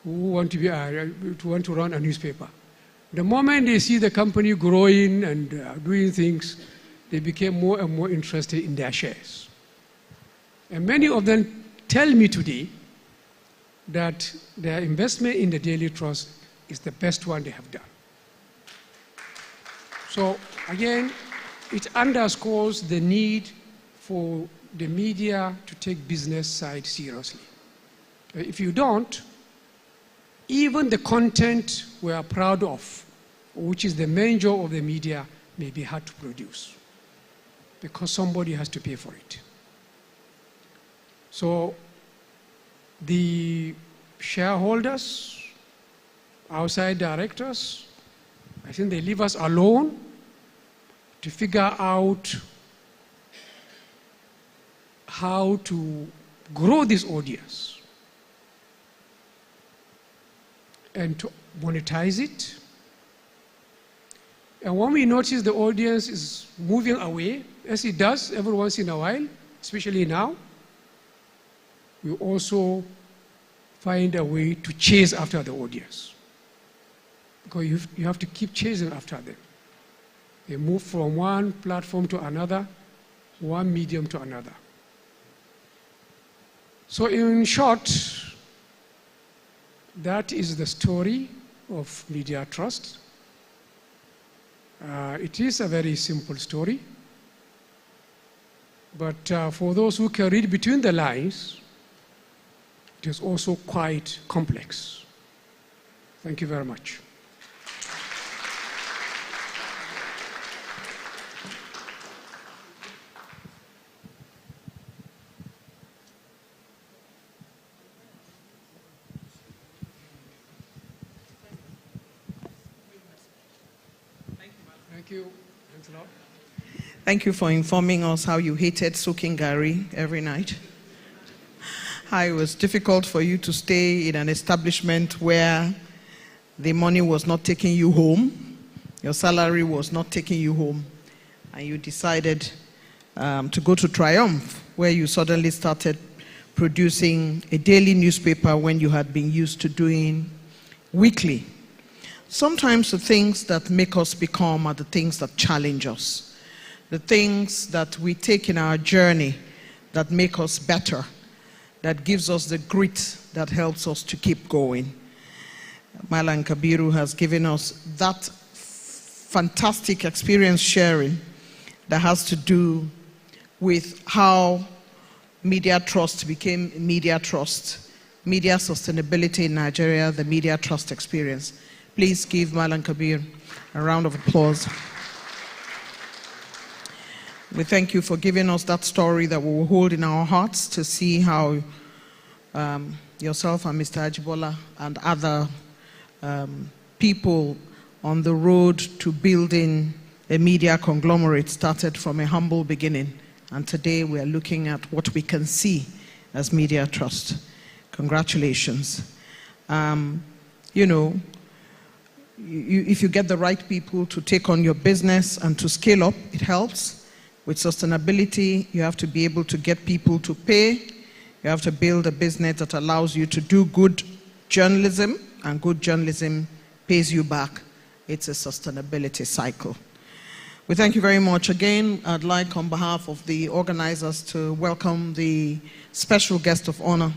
want to run a newspaper. The moment they see the company growing and doing things, they became more and more interested in their shares. And many of them tell me today that their investment in the Daily Trust is the best one they have done. So again, it underscores the need for the media to take business side seriously. If you don't, even the content we are proud of, which is the main job of the media, may be hard to produce because somebody has to pay for it. So the shareholders, outside directors, I think they leave us alone to figure out how to grow this audience and to monetize it. And when we notice the audience is moving away, as it does every once in a while, especially now, we also find a way to chase after the audience. Because you have to keep chasing after them. They move from one platform to another, one medium to another. So in short, that is the story of Media Trust. It is a very simple story. But for those who can read between the lines, it is also quite complex. Thank you very much. Thank you. Thanks a lot. Thank you for informing us how you hated soaking gari every night. How it was difficult for you to stay in an establishment where the money was not taking you home, your salary was not taking you home, and you decided to go to Triumph, where you suddenly started producing a daily newspaper when you had been used to doing weekly. Sometimes the things that make us become are the things that challenge us, the things that we take in our journey that make us better, that gives us the grit that helps us to keep going. Malan Kabiru has given us that fantastic experience sharing that has to do with how Media Trust became Media Trust, media sustainability in Nigeria, the Media Trust experience. Please give Malan Kabir a round of applause. We thank you for giving us that story that we will hold in our hearts to see how yourself and Mr. Ajibola and other people on the road to building a media conglomerate started from a humble beginning. And today we are looking at what we can see as Media Trust. Congratulations. You know, if you get the right people to take on your business and to scale up, it helps. With sustainability, you have to be able to get people to pay. You have to build a business that allows you to do good journalism, and good journalism pays you back. It's a sustainability cycle. We thank you very much. Again, I'd like on behalf of the organizers to welcome the special guest of honor,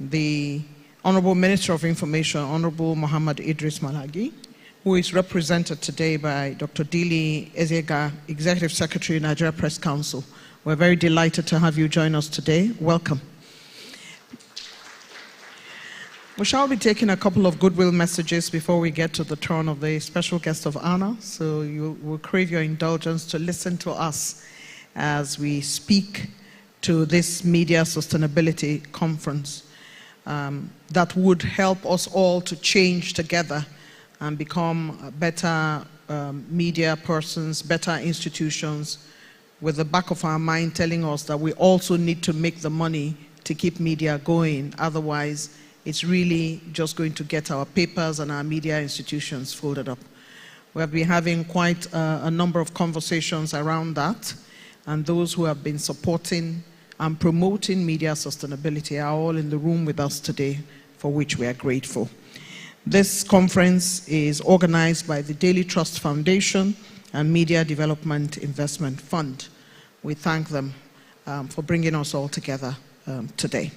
the Honorable Minister of Information, Honorable Muhammad Idris Malagi, who is represented today by Dr. Dili Ezega, Executive Secretary, Nigeria Press Council. We're very delighted to have you join us today. Welcome. We shall be taking a couple of goodwill messages before we get to the turn of the special guest of honor. So you will crave your indulgence to listen to us as we speak to this media sustainability conference that would help us all to change together and become better media persons, better institutions, with the back of our mind telling us that we also need to make the money to keep media going. Otherwise, it's really just going to get our papers and our media institutions folded up. We have been having quite a number of conversations around that, and those who have been supporting and promoting media sustainability are all in the room with us today, for which we are grateful. This conference is organized by the Daily Trust Foundation and Media Development Investment Fund. We thank them for bringing us all together today.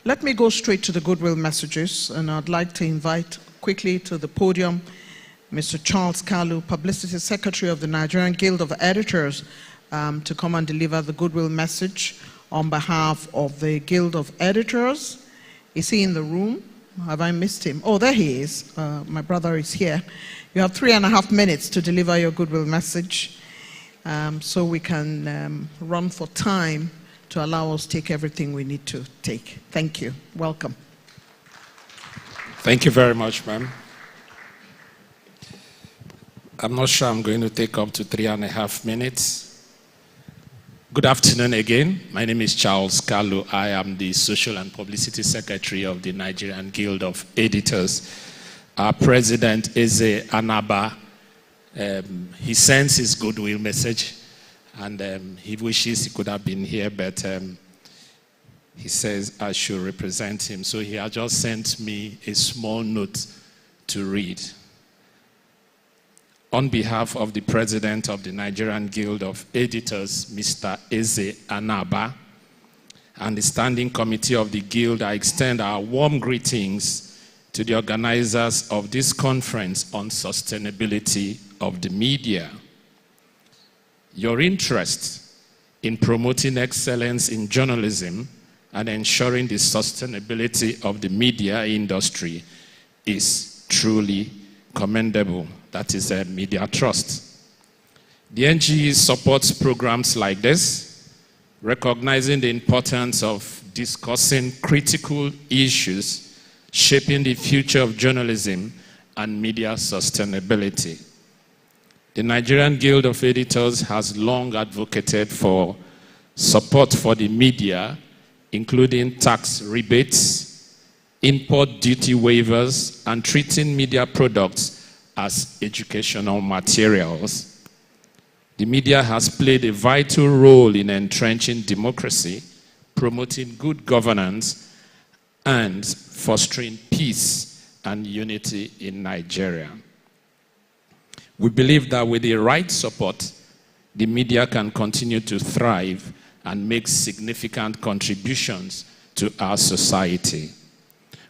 Let me go straight to the goodwill messages, and I'd like to invite quickly to the podium Mr. Charles Kalu, Publicity Secretary of the Nigerian Guild of Editors, to come and deliver the goodwill message on behalf of the Guild of Editors. Is he in the room? Have I missed him? Oh, there he is. My brother is here. You have 3.5 minutes to deliver your goodwill message, so we can run for time to allow us to take everything we need to take. Thank you. Welcome. Thank you very much, ma'am. I'm not sure I'm going to take up to 3.5 minutes. Good afternoon again. My name is Charles Kalu. I am the Social and Publicity Secretary of the Nigerian Guild of Editors. Our president, Eze Anaba, he sends his goodwill message, and he wishes he could have been here, but he says I should represent him. So he has just sent me a small note to read. On behalf of the president of the Nigerian Guild of Editors, Mr. Eze Anaba, and the standing committee of the Guild, I extend our warm greetings to the organizers of this conference on sustainability of the media. Your interest in promoting excellence in journalism and ensuring the sustainability of the media industry is truly commendable. That is a Media Trust. The NGE supports programs like this, recognizing the importance of discussing critical issues shaping the future of journalism and media sustainability. The Nigerian Guild of Editors has long advocated for support for the media, including tax rebates, import duty waivers, and treating media products as educational materials. The media has played a vital role in entrenching democracy, promoting good governance, and fostering peace and unity in Nigeria. We believe that with the right support, the media can continue to thrive and make significant contributions to our society.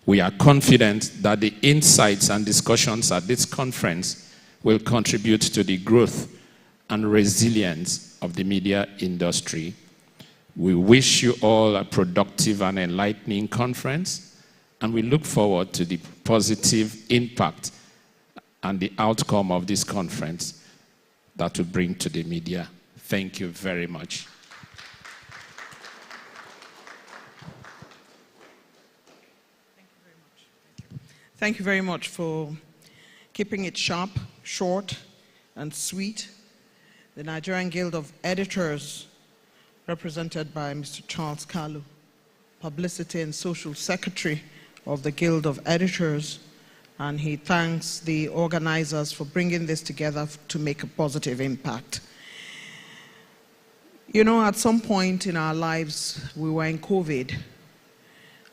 We are confident that the insights and discussions at this conference will contribute to the growth and resilience of the media industry. We wish you all a productive and enlightening conference, and we look forward to the positive impact and the outcome of this conference that will bring to the media. Thank you very much. Thank you very much for keeping it sharp, short, and sweet. The Nigerian Guild of Editors, represented by Mr. Charles Kalu, Publicity and Social Secretary of the Guild of Editors, and he thanks the organizers for bringing this together to make a positive impact. You know, at some point in our lives, we were in COVID,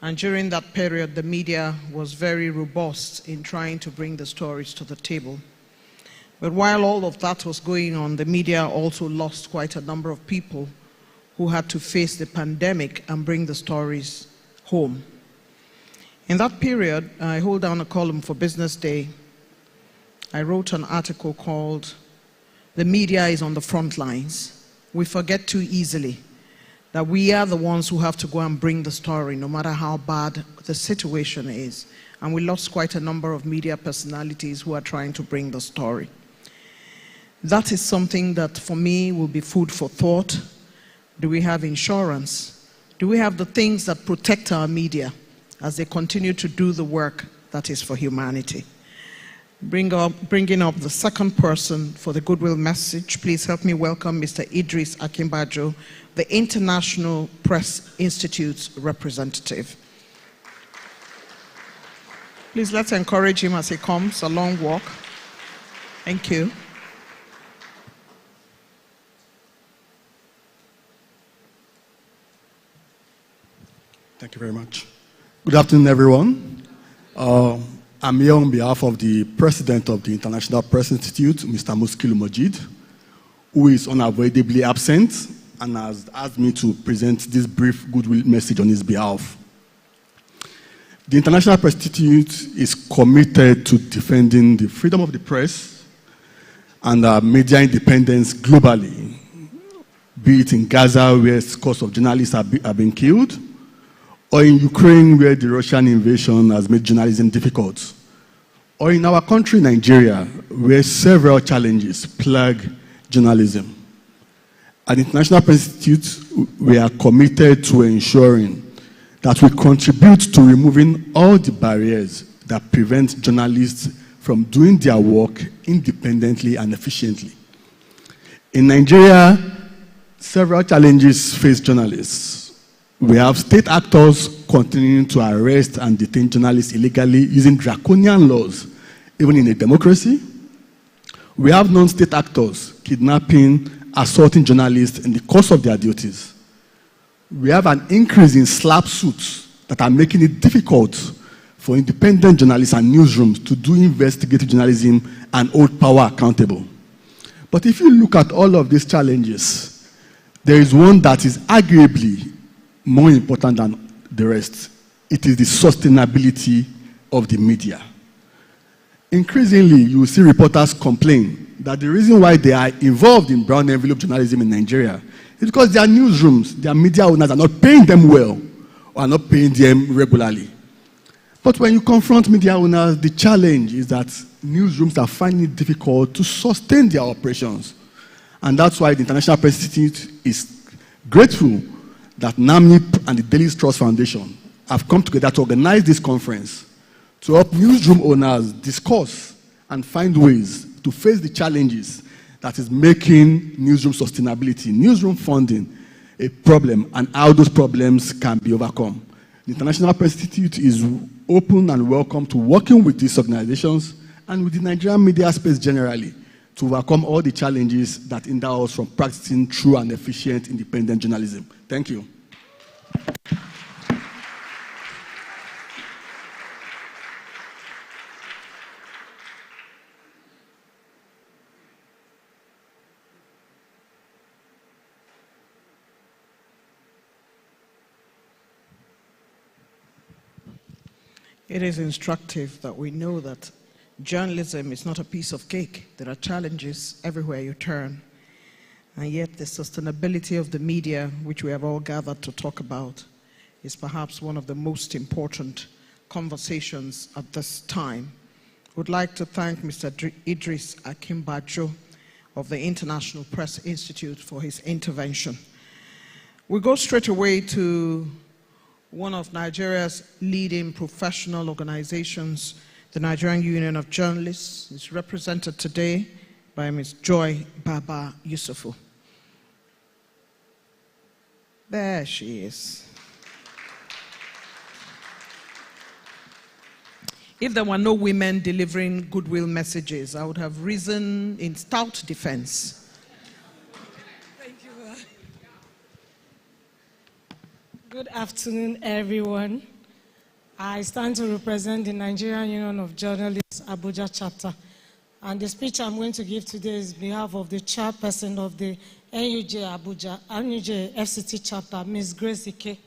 and during that period, the media was very robust in trying to bring the stories to the table. But while all of that was going on, the media also lost quite a number of people who had to face the pandemic and bring the stories home. In that period, I hold down a column for Business Day. I wrote an article called, "The Media is on the Front Lines. We forget too easily that we are the ones who have to go and bring the story, no matter how bad the situation is." And we lost quite a number of media personalities who are trying to bring the story. That is something that, for me, will be food for thought. Do we have insurance? Do we have the things that protect our media as they continue to do the work that is for humanity? Bringing up the second person for the goodwill message, please help me welcome Mr. Idris Akimbajo, the International Press Institute's representative. Please let's encourage him as he comes, a long walk. Thank you. Thank you very much. Good afternoon, everyone. I'm here on behalf of the President of the International Press Institute, Mr. Muskilu Majid, who is unavoidably absent and has asked me to present this brief goodwill message on his behalf. The International Press Institute is committed to defending the freedom of the press and media independence globally, be it in Gaza, where scores of journalists have been killed, or in Ukraine, where the Russian invasion has made journalism difficult, or in our country, Nigeria, where several challenges plague journalism. At the International Press Institute, we are committed to ensuring that we contribute to removing all the barriers that prevent journalists from doing their work independently and efficiently. In Nigeria, several challenges face journalists. We have state actors continuing to arrest and detain journalists illegally using draconian laws, even in a democracy. We have non-state actors kidnapping, assaulting journalists in the course of their duties. We have an increase in slap suits that are making it difficult for independent journalists and newsrooms to do investigative journalism and hold power accountable. But if you look at all of these challenges, there is one that is arguably more important than the rest. It is the sustainability of the media. Increasingly, you will see reporters complain that the reason why they are involved in brown envelope journalism in Nigeria is because their newsrooms, their media owners are not paying them well or are not paying them regularly. But when you confront media owners, the challenge is that newsrooms are finding it difficult to sustain their operations. And that's why the International Press Institute is grateful that NAMIP and the Daily Trust Foundation have come together to organize this conference to help newsroom owners discuss and find ways to face the challenges that is making newsroom sustainability, newsroom funding a problem, and how those problems can be overcome. The International Press Institute is open and welcome to working with these organizations and with the Nigerian media space generally to overcome all the challenges that hinder us from practicing true and efficient independent journalism. Thank you. It is instructive that we know that journalism is not a piece of cake. There are challenges everywhere you turn. And yet the sustainability of the media, which we have all gathered to talk about, is perhaps one of the most important conversations at this time. I would like to thank Mr. Idris Akimbajo of the International Press Institute for his intervention. We go straight away to one of Nigeria's leading professional organizations, the Nigerian Union of Journalists, is represented today by Ms. Joy Baba Yusufu. There she is. If there were no women delivering goodwill messages, I would have risen in stout defense. Good afternoon, everyone. I stand to represent the Nigerian Union of Journalists, Abuja chapter. And the speech I'm going to give today is on behalf of the chairperson of the NUJ Abuja, NUJ FCT chapter, Ms. Grace Ike.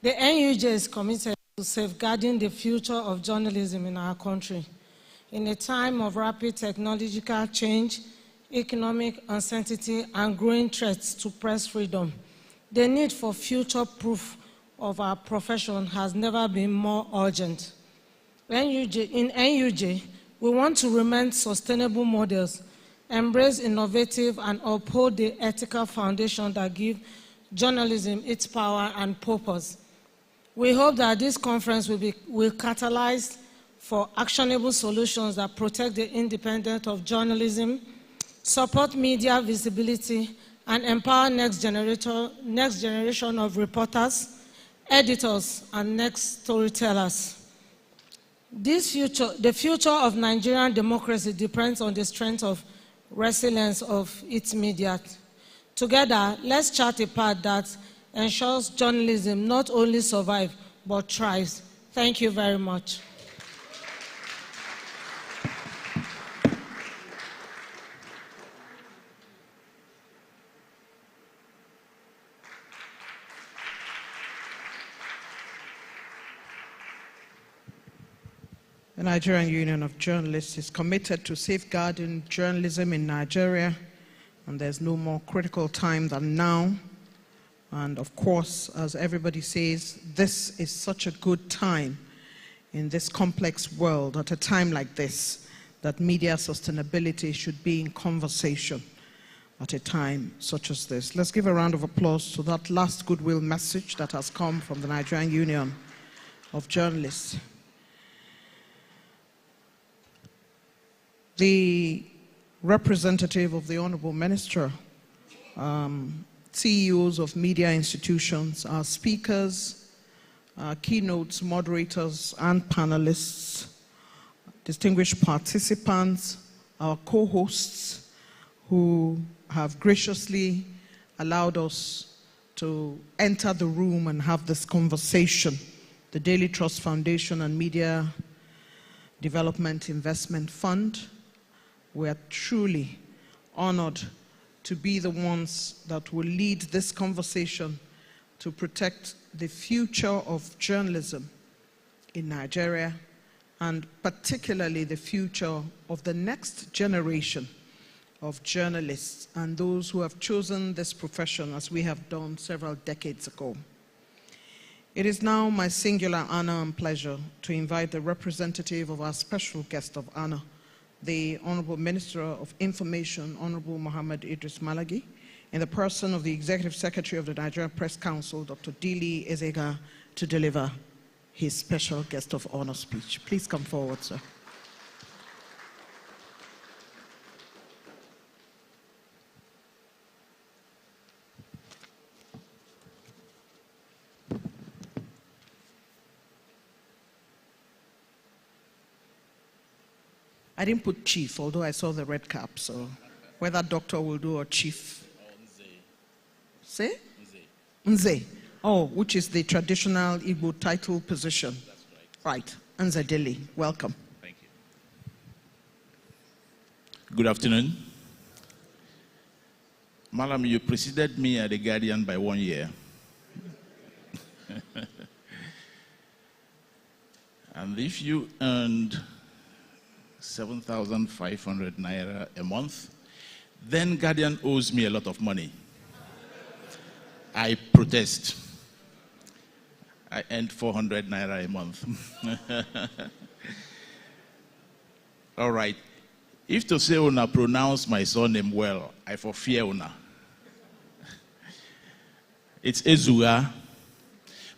The NUJ is committed to safeguarding the future of journalism in our country. In a time of rapid technological change, economic uncertainty, and growing threats to press freedom, the need for future proof of our profession has never been more urgent. In NUJ, we want to remain sustainable models, embrace innovative, and uphold the ethical foundation that give journalism its power and purpose. We hope that this conference will catalyze for actionable solutions that protect the independence of journalism, support media visibility, and empower next generation of reporters, editors, and next storytellers. The future of Nigerian democracy depends on the strength of resilience of its media. Together, let's chart a path that ensures journalism not only survives, but thrives. Thank you very much. The Nigerian Union of Journalists is committed to safeguarding journalism in Nigeria, and there's no more critical time than now. And of course, as everybody says, this is such a good time in this complex world, at a time like this, that media sustainability should be in conversation at a time such as this. Let's give a round of applause to that last goodwill message that has come from the Nigerian Union of Journalists. The representative of the Honorable Minister, CEOs of media institutions, our speakers, our keynotes, moderators, and panelists, distinguished participants, our co-hosts who have graciously allowed us to enter the room and have this conversation, the Daily Trust Foundation and Media Development Investment Fund. We are truly honored to be the ones that will lead this conversation to protect the future of journalism in Nigeria, and particularly the future of the next generation of journalists and those who have chosen this profession as we have done several decades ago. It is now my singular honor and pleasure to invite the representative of our special guest of honor, the Honorable Minister of Information, Honorable Mohammed Idris Malagi, in the person of the Executive Secretary of the Nigerian Press Council, Dr. Dili Ezega, to deliver his special guest of honor speech. Please come forward, sir. I didn't put chief, although I saw the red cap, so whether doctor will do or chief. Say? Nze. Oh, which is the traditional Igbo title position. That's right. Right. Nze Deli, welcome. Thank you. Good afternoon. Malam, you preceded me at the Guardian by 1 year. And if you earned 7,500 naira a month, then Guardian owes me a lot of money. I protest. I earned 400 naira a month. All right. If to say una pronounce my surname well, I for fear una. It's Ezuga,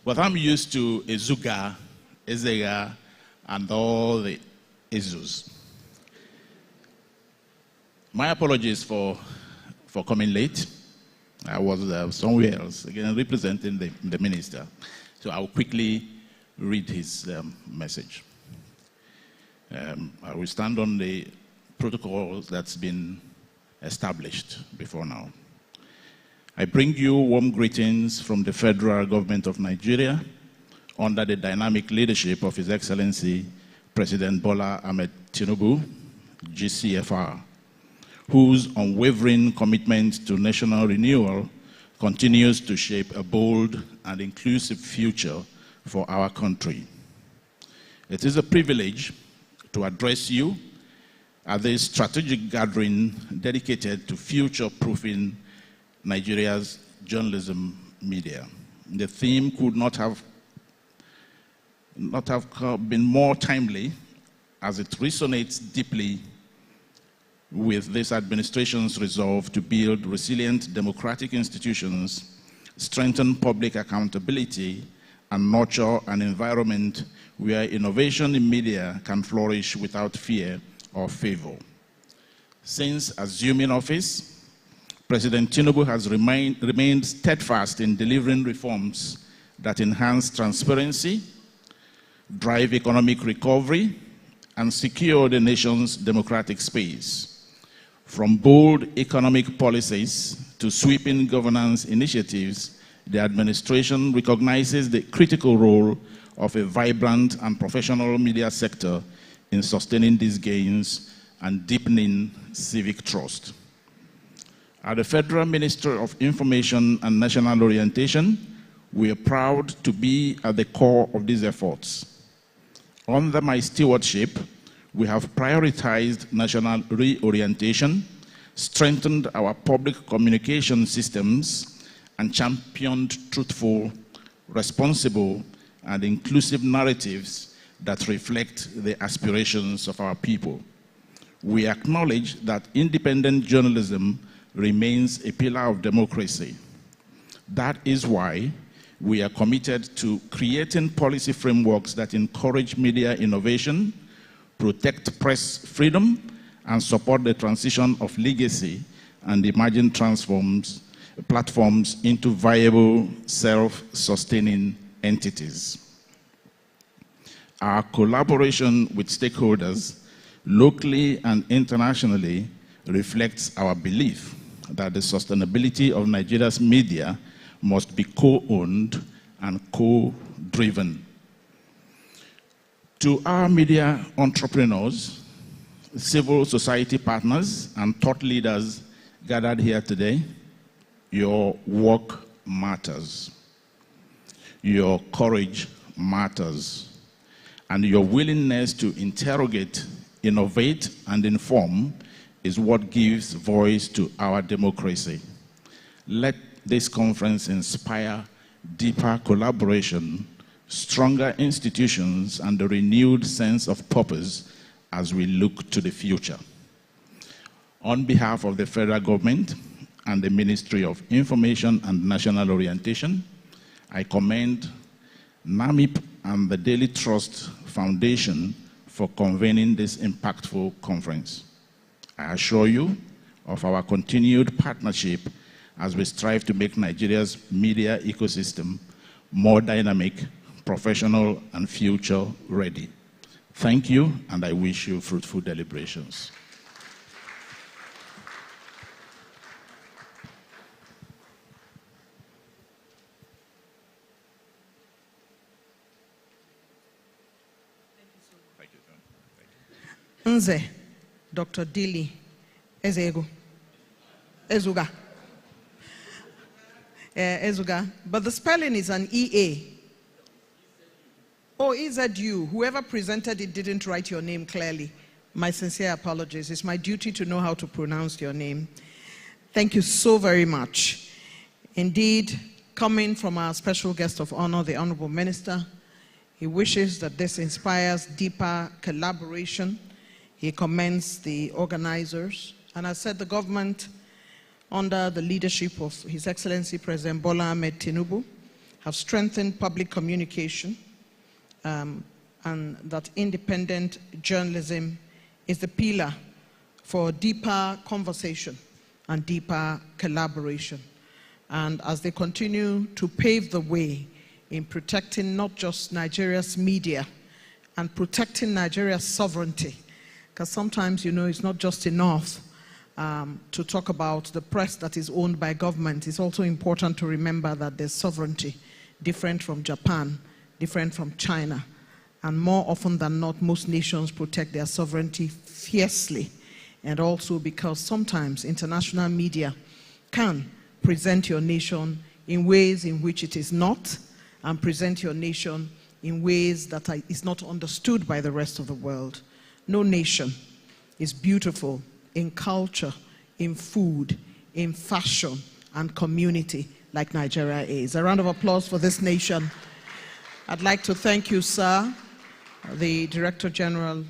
but I'm used to Ezuga, Ezega, and all the Ezus. My apologies for coming late. I was somewhere else, again, representing the minister. So I'll quickly read his message. I will stand on the protocol that's been established before now. I bring you warm greetings from the federal government of Nigeria under the dynamic leadership of His Excellency President Bola Ahmed Tinubu, GCFR, whose unwavering commitment to national renewal continues to shape a bold and inclusive future for our country. It is a privilege to address you at this strategic gathering dedicated to future-proofing Nigeria's journalism media. The theme could not have been more timely, as it resonates deeply with this administration's resolve to build resilient democratic institutions, strengthen public accountability, and nurture an environment where innovation in media can flourish without fear or favor. Since assuming office, President Tinubu has remained steadfast in delivering reforms that enhance transparency, drive economic recovery, and secure the nation's democratic space. From bold economic policies to sweeping governance initiatives, the administration recognizes the critical role of a vibrant and professional media sector in sustaining these gains and deepening civic trust. At the Federal Ministry of Information and National Orientation, we are proud to be at the core of these efforts. Under my stewardship, we have prioritized national reorientation, strengthened our public communication systems, and championed truthful, responsible, and inclusive narratives that reflect the aspirations of our people. We acknowledge that independent journalism remains a pillar of democracy. That is why we are committed to creating policy frameworks that encourage media innovation, protect press freedom, and support the transition of legacy and emerging platforms into viable, self-sustaining entities. Our collaboration with stakeholders, locally and internationally, reflects our belief that the sustainability of Nigeria's media must be co-owned and co-driven. To our media entrepreneurs, civil society partners, and thought leaders gathered here today, your work matters. Your courage matters. And your willingness to interrogate, innovate, and inform is what gives voice to our democracy. Let this conference inspire deeper collaboration, stronger institutions, and a renewed sense of purpose as we look to the future. On behalf of the federal government and the Ministry of Information and National Orientation, I commend NAMIP and the Daily Trust Foundation for convening this impactful conference. I assure you of our continued partnership as we strive to make Nigeria's media ecosystem more dynamic, professional, and future ready. Thank you, and I wish you fruitful deliberations. Nze, Dr. Dili Ezego. Ezuga. Ezuga. But the spelling is an EA. Oh, EZU. Whoever presented it didn't write your name clearly. My sincere apologies. It's my duty to know how to pronounce your name. Thank you so very much. Indeed, coming from our special guest of honor, the Honorable Minister, he wishes that this inspires deeper collaboration. He commends the organizers. And as said, the government, under the leadership of His Excellency President Bola Ahmed Tinubu, have strengthened public communication, and that independent journalism is the pillar for deeper conversation and deeper collaboration. And as they continue to pave the way in protecting not just Nigeria's media and protecting Nigeria's sovereignty, because sometimes, you know, it's not just enough to talk about the press that is owned by government. It's also important to remember that there's sovereignty, different from Japan, different from China. And more often than not, most nations protect their sovereignty fiercely. And also because sometimes international media can present your nation in ways in which it is not, and present your nation in ways that is not understood by the rest of the world. No nation is beautiful in culture, in food, in fashion, and community like Nigeria is. A round of applause for this nation. I'd like to thank you, sir, the Director General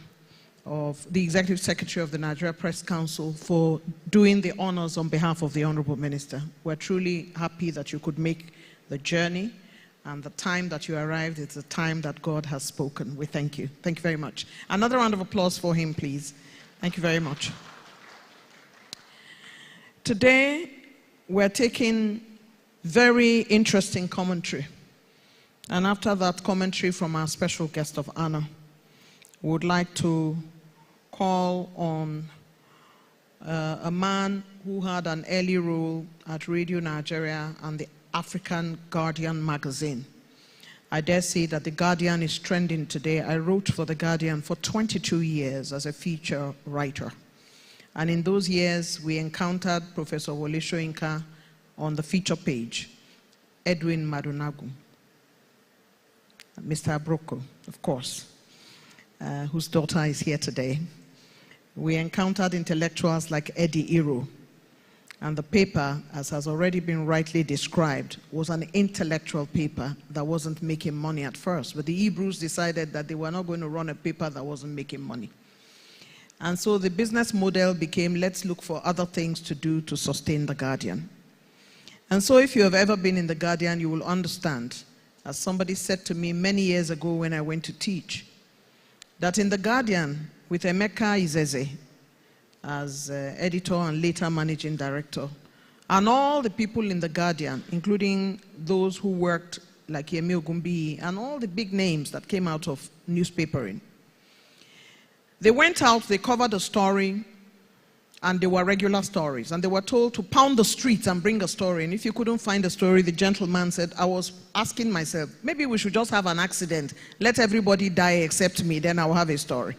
of the Executive Secretary of the Nigeria Press Council, for doing the honors on behalf of the Honorable Minister. We're truly happy that you could make the journey, and the time that you arrived is the time that God has spoken. We thank you. Thank you very much. Another round of applause for him, please. Thank you very much. Today, we're taking very interesting commentary. And after that commentary from our special guest of honor, we would like to call on a man who had an early role at Radio Nigeria and the African Guardian magazine. I dare say that the Guardian is trending today. I wrote for the Guardian for 22 years as a feature writer. And in those years, we encountered Professor Wole Soyinka on the feature page, Edwin Madunagu, Mr. Abroko, of course, whose daughter is here today. We encountered intellectuals like Eddie Iro, and the paper, as has already been rightly described, was an intellectual paper that wasn't making money at first. But the Hebrews decided that they were not going to run a paper that wasn't making money. And so the business model became, let's look for other things to do to sustain the Guardian. And so if you have ever been in the Guardian, you will understand, as somebody said to me many years ago when I went to teach, that in the Guardian, with Emeka Izeze as editor and later managing director, and all the people in the Guardian, including those who worked like Yemi Ogumbi and all the big names that came out of newspapering, they went out, they covered a story, and they were regular stories. And they were told to pound the streets and bring a story. And if you couldn't find a story, the gentleman said, I was asking myself, maybe we should just have an accident. Let everybody die except me, then I'll have a story.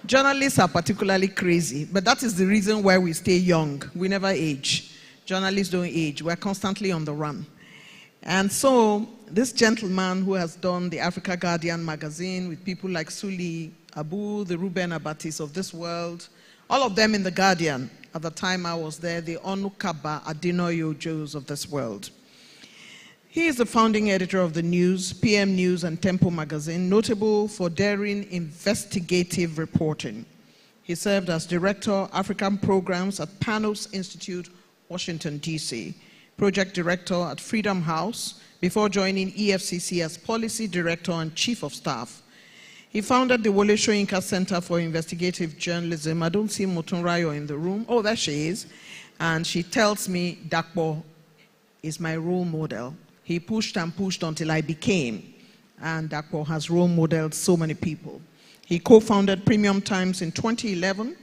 Journalists are particularly crazy, but that is the reason why we stay young. We never age. Journalists don't age. We're constantly on the run. And so this gentleman who has done the Africa Guardian magazine with people like Suli Abu, the Ruben Abatis of this world, all of them in the Guardian. At the time I was there, the Onukaba Adinoyo Joes of this world. He is the founding editor of the News, PM News and Tempo magazine, notable for daring investigative reporting. He served as director, African programs at Panos Institute, Washington, D.C., project director at Freedom House, before joining EFCC as policy director and chief of staff. He founded the Wole Soyinka Center for Investigative Journalism. I don't see Motunrayo in the room. Oh, there she is. And she tells me Dakpo is my role model. He pushed and pushed until I became. And Dakpo has role modeled so many people. He co-founded Premium Times in 2011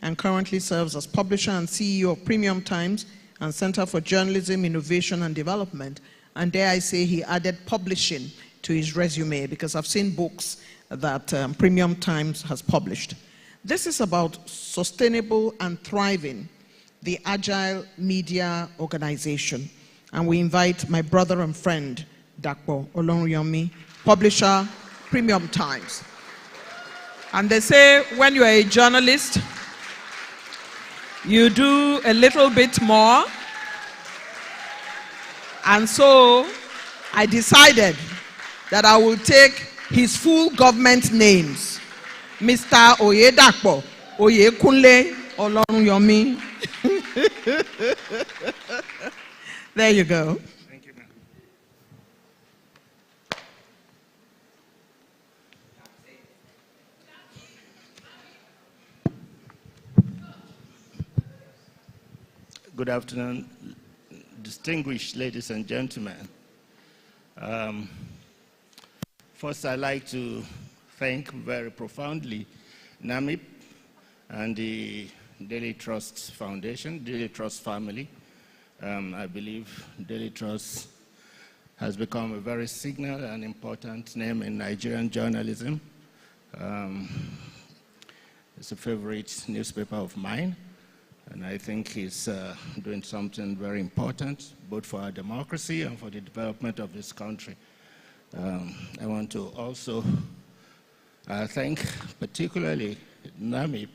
and currently serves as publisher and CEO of Premium Times and Center for Journalism, Innovation and Development. And dare I say, he added publishing to his resume, because I've seen books that Premium Times has published. This is about sustainable and thriving, the Agile Media Organization. And we invite my brother and friend, Dapo Olorunyomi, publisher, Premium Times. And they say when you are a journalist, you do a little bit more. And so I decided that I will take his full government names. Mr. Oyedapo Oyekunle Olorunyomi. There you go. Thank you, ma'am. Good afternoon, distinguished ladies and gentlemen. First, I'd like to thank very profoundly NAMIP and the Daily Trust Foundation, Daily Trust family. I believe Daily Trust has become a very signal and important name in Nigerian journalism. It's a favorite newspaper of mine, and I think it's doing something very important, both for our democracy and for the development of this country. I want to also thank particularly NAMIP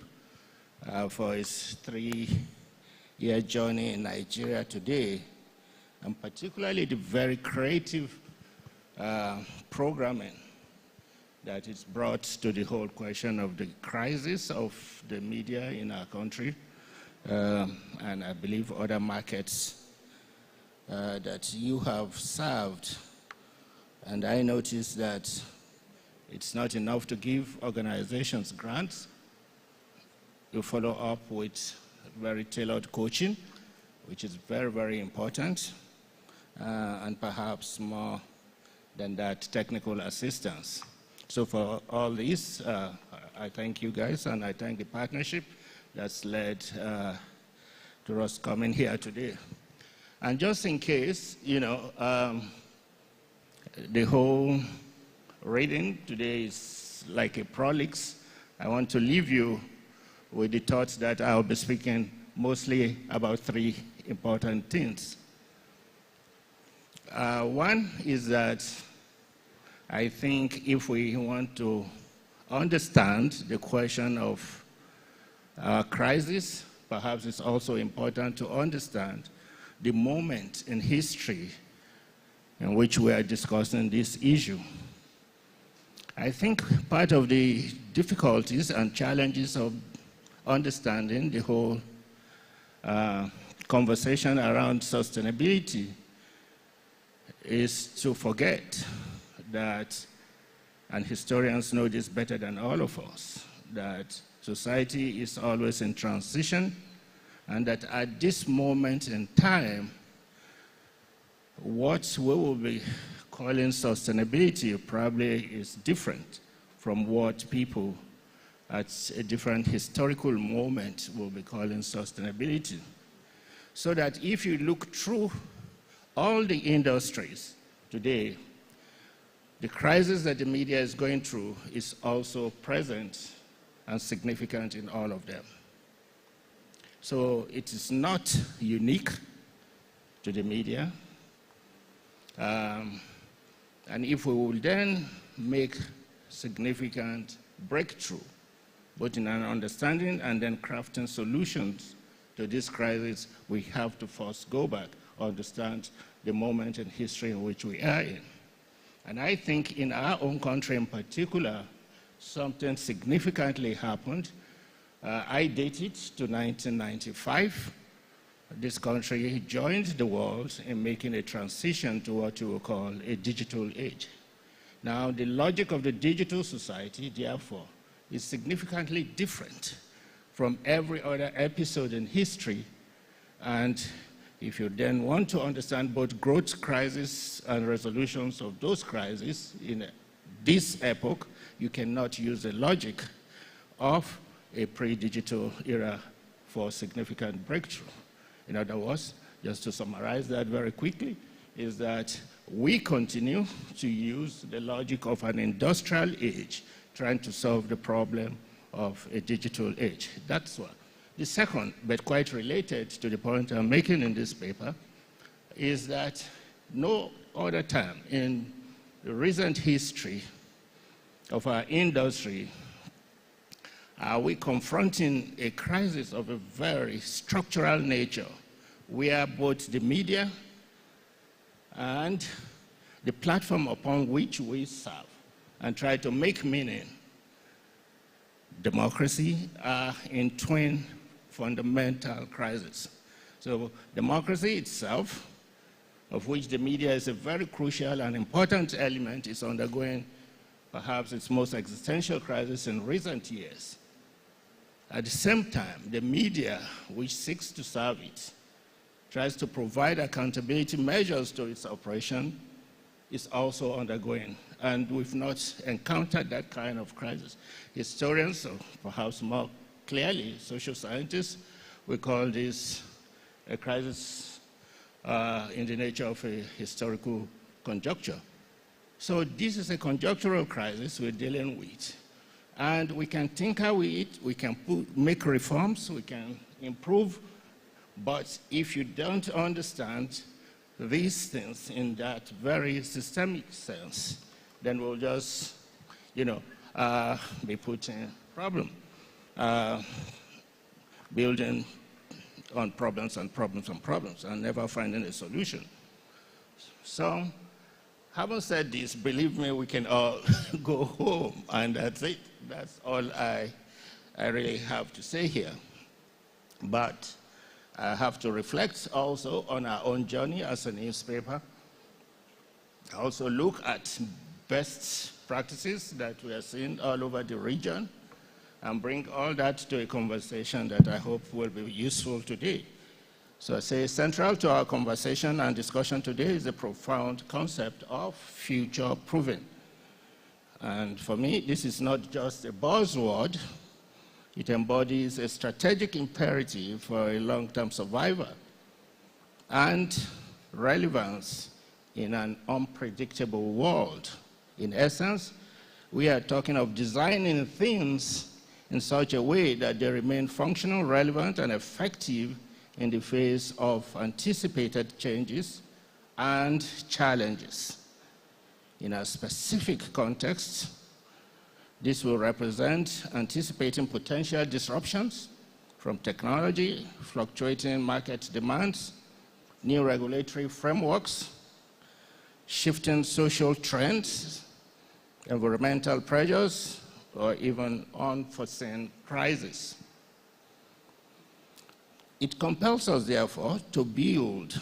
for its 3-year journey in Nigeria today, and particularly the very creative programming that is brought to the whole question of the crisis of the media in our country, and I believe other markets that you have served. And I noticed that it's not enough to give organizations grants. You follow up with very tailored coaching, which is very, very important, and perhaps more than that, technical assistance. So for all this, I thank you guys, and I thank the partnership that's led to us coming here today. And just in case, you know, the whole reading today is like a prolix, I want to leave you with the thoughts that I'll be speaking mostly about 3 important things. One is that I think if we want to understand the question of crisis, perhaps it's also important to understand the moment in history in which we are discussing this issue. I think part of the difficulties and challenges of understanding the whole conversation around sustainability is to forget that, and historians know this better than all of us, that society is always in transition, and that at this moment in time, what we will be calling sustainability probably is different from what people at a different historical moment will be calling sustainability. So that if you look through all the industries today, the crisis that the media is going through is also present and significant in all of them. So it is not unique to the media. And if we will then make significant breakthrough, both in our understanding and then crafting solutions to this crisis, we have to first go back, understand the moment in history in which we are in. And I think in our own country in particular, something significantly happened. I date it to 1995. This country joined the world in making a transition to what you will call a digital age. Now, the logic of the digital society, therefore, is significantly different from every other episode in history. And if you then want to understand both growth crisis and resolutions of those crises in a this epoch, you cannot use the logic of a pre-digital era for significant breakthrough. In other words, just to summarize that very quickly, is that we continue to use the logic of an industrial age trying to solve the problem of a digital age. That's one. The second, but quite related to the point I'm making in this paper, is that no other time in the recent history of our industry are we confronting a crisis of a very structural nature where both the media and the platform upon which we serve and try to make meaning, democracy, are in twin fundamental crises. So democracy itself, of which the media is a very crucial and important element, is undergoing perhaps its most existential crisis in recent years. At the same time, the media, which seeks to serve it, tries to provide accountability measures to its operation, is also undergoing. And we've not encountered that kind of crisis. Historians, or perhaps more clearly, social scientists, we call this a crisis in the nature of a historical conjuncture. So this is a conjunctural crisis we're dealing with. And we can tinker with it, we can make reforms, we can improve, but if you don't understand these things in that very systemic sense, then we'll just, be put in problem, building on problems and problems and problems and never finding a solution. So, having said this, believe me, we can all go home, and that's it. That's all I really have to say here. But I have to reflect also on our own journey as a newspaper. I also look at best practices that we are seeing all over the region and bring all that to a conversation that I hope will be useful today. So I say central to our conversation and discussion today is the profound concept of future proofing. And for me, this is not just a buzzword. It embodies a strategic imperative for a long-term survival and relevance in an unpredictable world. In essence, we are talking of designing things in such a way that they remain functional, relevant, and effective in the face of anticipated changes and challenges. In a specific context, this will represent anticipating potential disruptions from technology, fluctuating market demands, new regulatory frameworks, shifting social trends, environmental pressures, or even unforeseen crises. It compels us, therefore, to build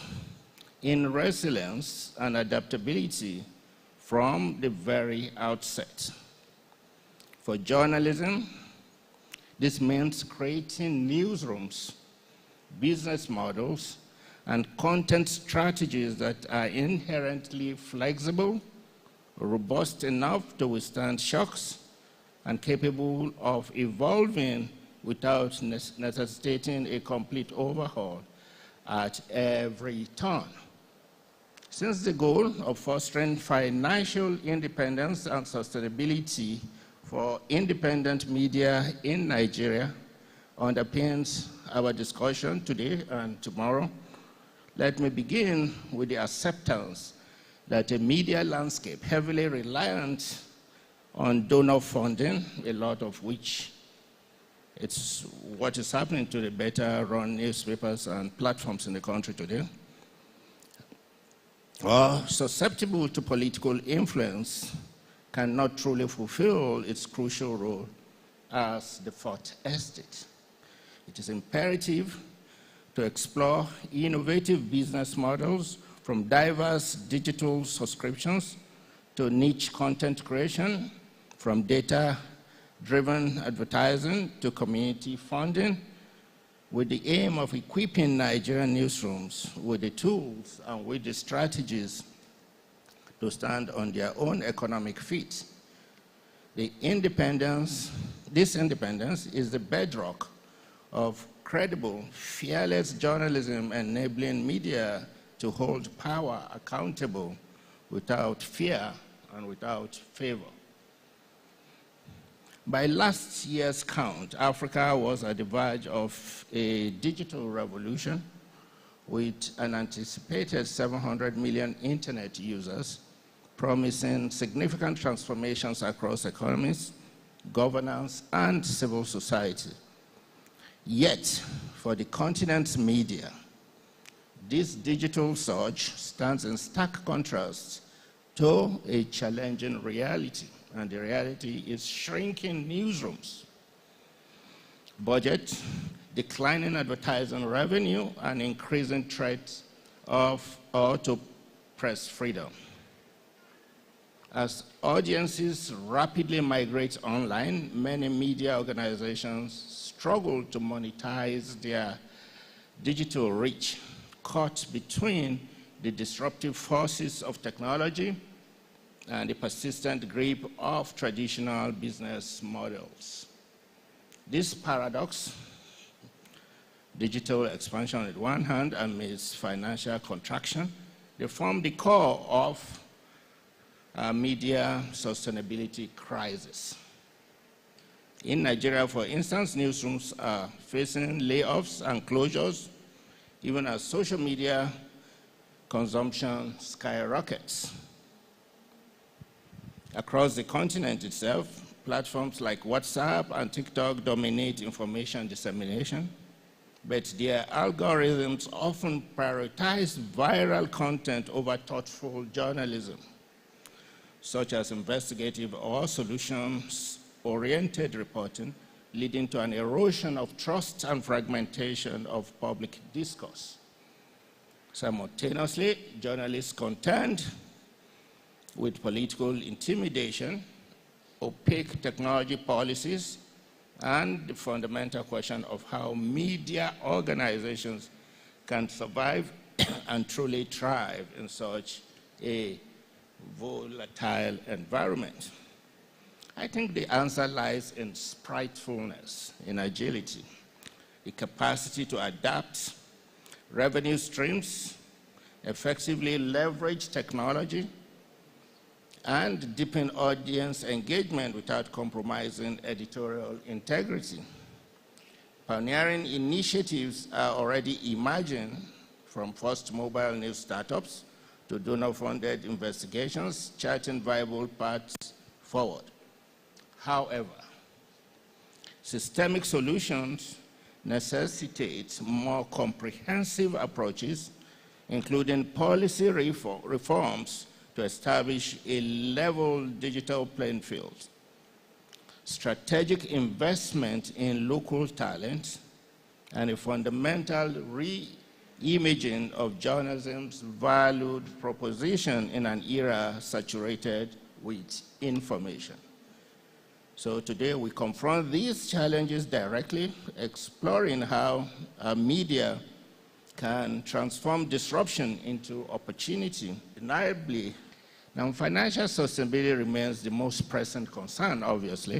in resilience and adaptability from the very outset. For journalism, this means creating newsrooms, business models, and content strategies that are inherently flexible, robust enough to withstand shocks, and capable of evolving without necessitating a complete overhaul at every turn. Since the goal of fostering financial independence and sustainability for independent media in Nigeria underpins our discussion today and tomorrow, let me begin with the acceptance that a media landscape heavily reliant on donor funding, a lot of which it's what is happening to the better run newspapers and platforms in the country today, are susceptible to political influence, cannot truly fulfill its crucial role as the fourth estate. It is imperative to explore innovative business models from diverse digital subscriptions to niche content creation, from data-driven advertising to community funding, with the aim of equipping Nigerian newsrooms with the tools and with the strategies to stand on their own economic feet This independence is the bedrock of credible, fearless journalism, enabling media to hold power accountable without fear and without favor. By last year's count, Africa was at the verge of a digital revolution with an anticipated 700 million internet users, promising significant transformations across economies, governance, and civil society. Yet, for the continent's media, this digital surge stands in stark contrast to a challenging reality, and the reality is shrinking newsrooms, budget, declining advertising revenue, and increasing threats to press freedom. As audiences rapidly migrate online, many media organizations struggle to monetize their digital reach, caught between the disruptive forces of technology and the persistent grip of traditional business models. This paradox, digital expansion on one hand amidst financial contraction, they form the core of a media sustainability crisis. In Nigeria, for instance, newsrooms are facing layoffs and closures, even as social media consumption skyrockets. Across the continent itself, platforms like WhatsApp and TikTok dominate information dissemination, but their algorithms often prioritize viral content over thoughtful journalism, such as investigative or solutions-oriented reporting, leading to an erosion of trust and fragmentation of public discourse. Simultaneously, journalists contend with political intimidation, opaque technology policies, and the fundamental question of how media organizations can survive and truly thrive in such a volatile environment. I think the answer lies in spritefulness, in agility, the capacity to adapt revenue streams, effectively leverage technology, and deepen audience engagement without compromising editorial integrity. Pioneering initiatives are already emerging, from first mobile news startups to donor-funded investigations, charting viable paths forward. However, systemic solutions necessitate more comprehensive approaches, including policy reforms to establish a level digital playing field, strategic investment in local talent, and a fundamental re-imaging of journalism's valued proposition in an era saturated with information. So today we confront these challenges directly, exploring how media can transform disruption into opportunity. Undeniably, now financial sustainability remains the most pressing concern, obviously.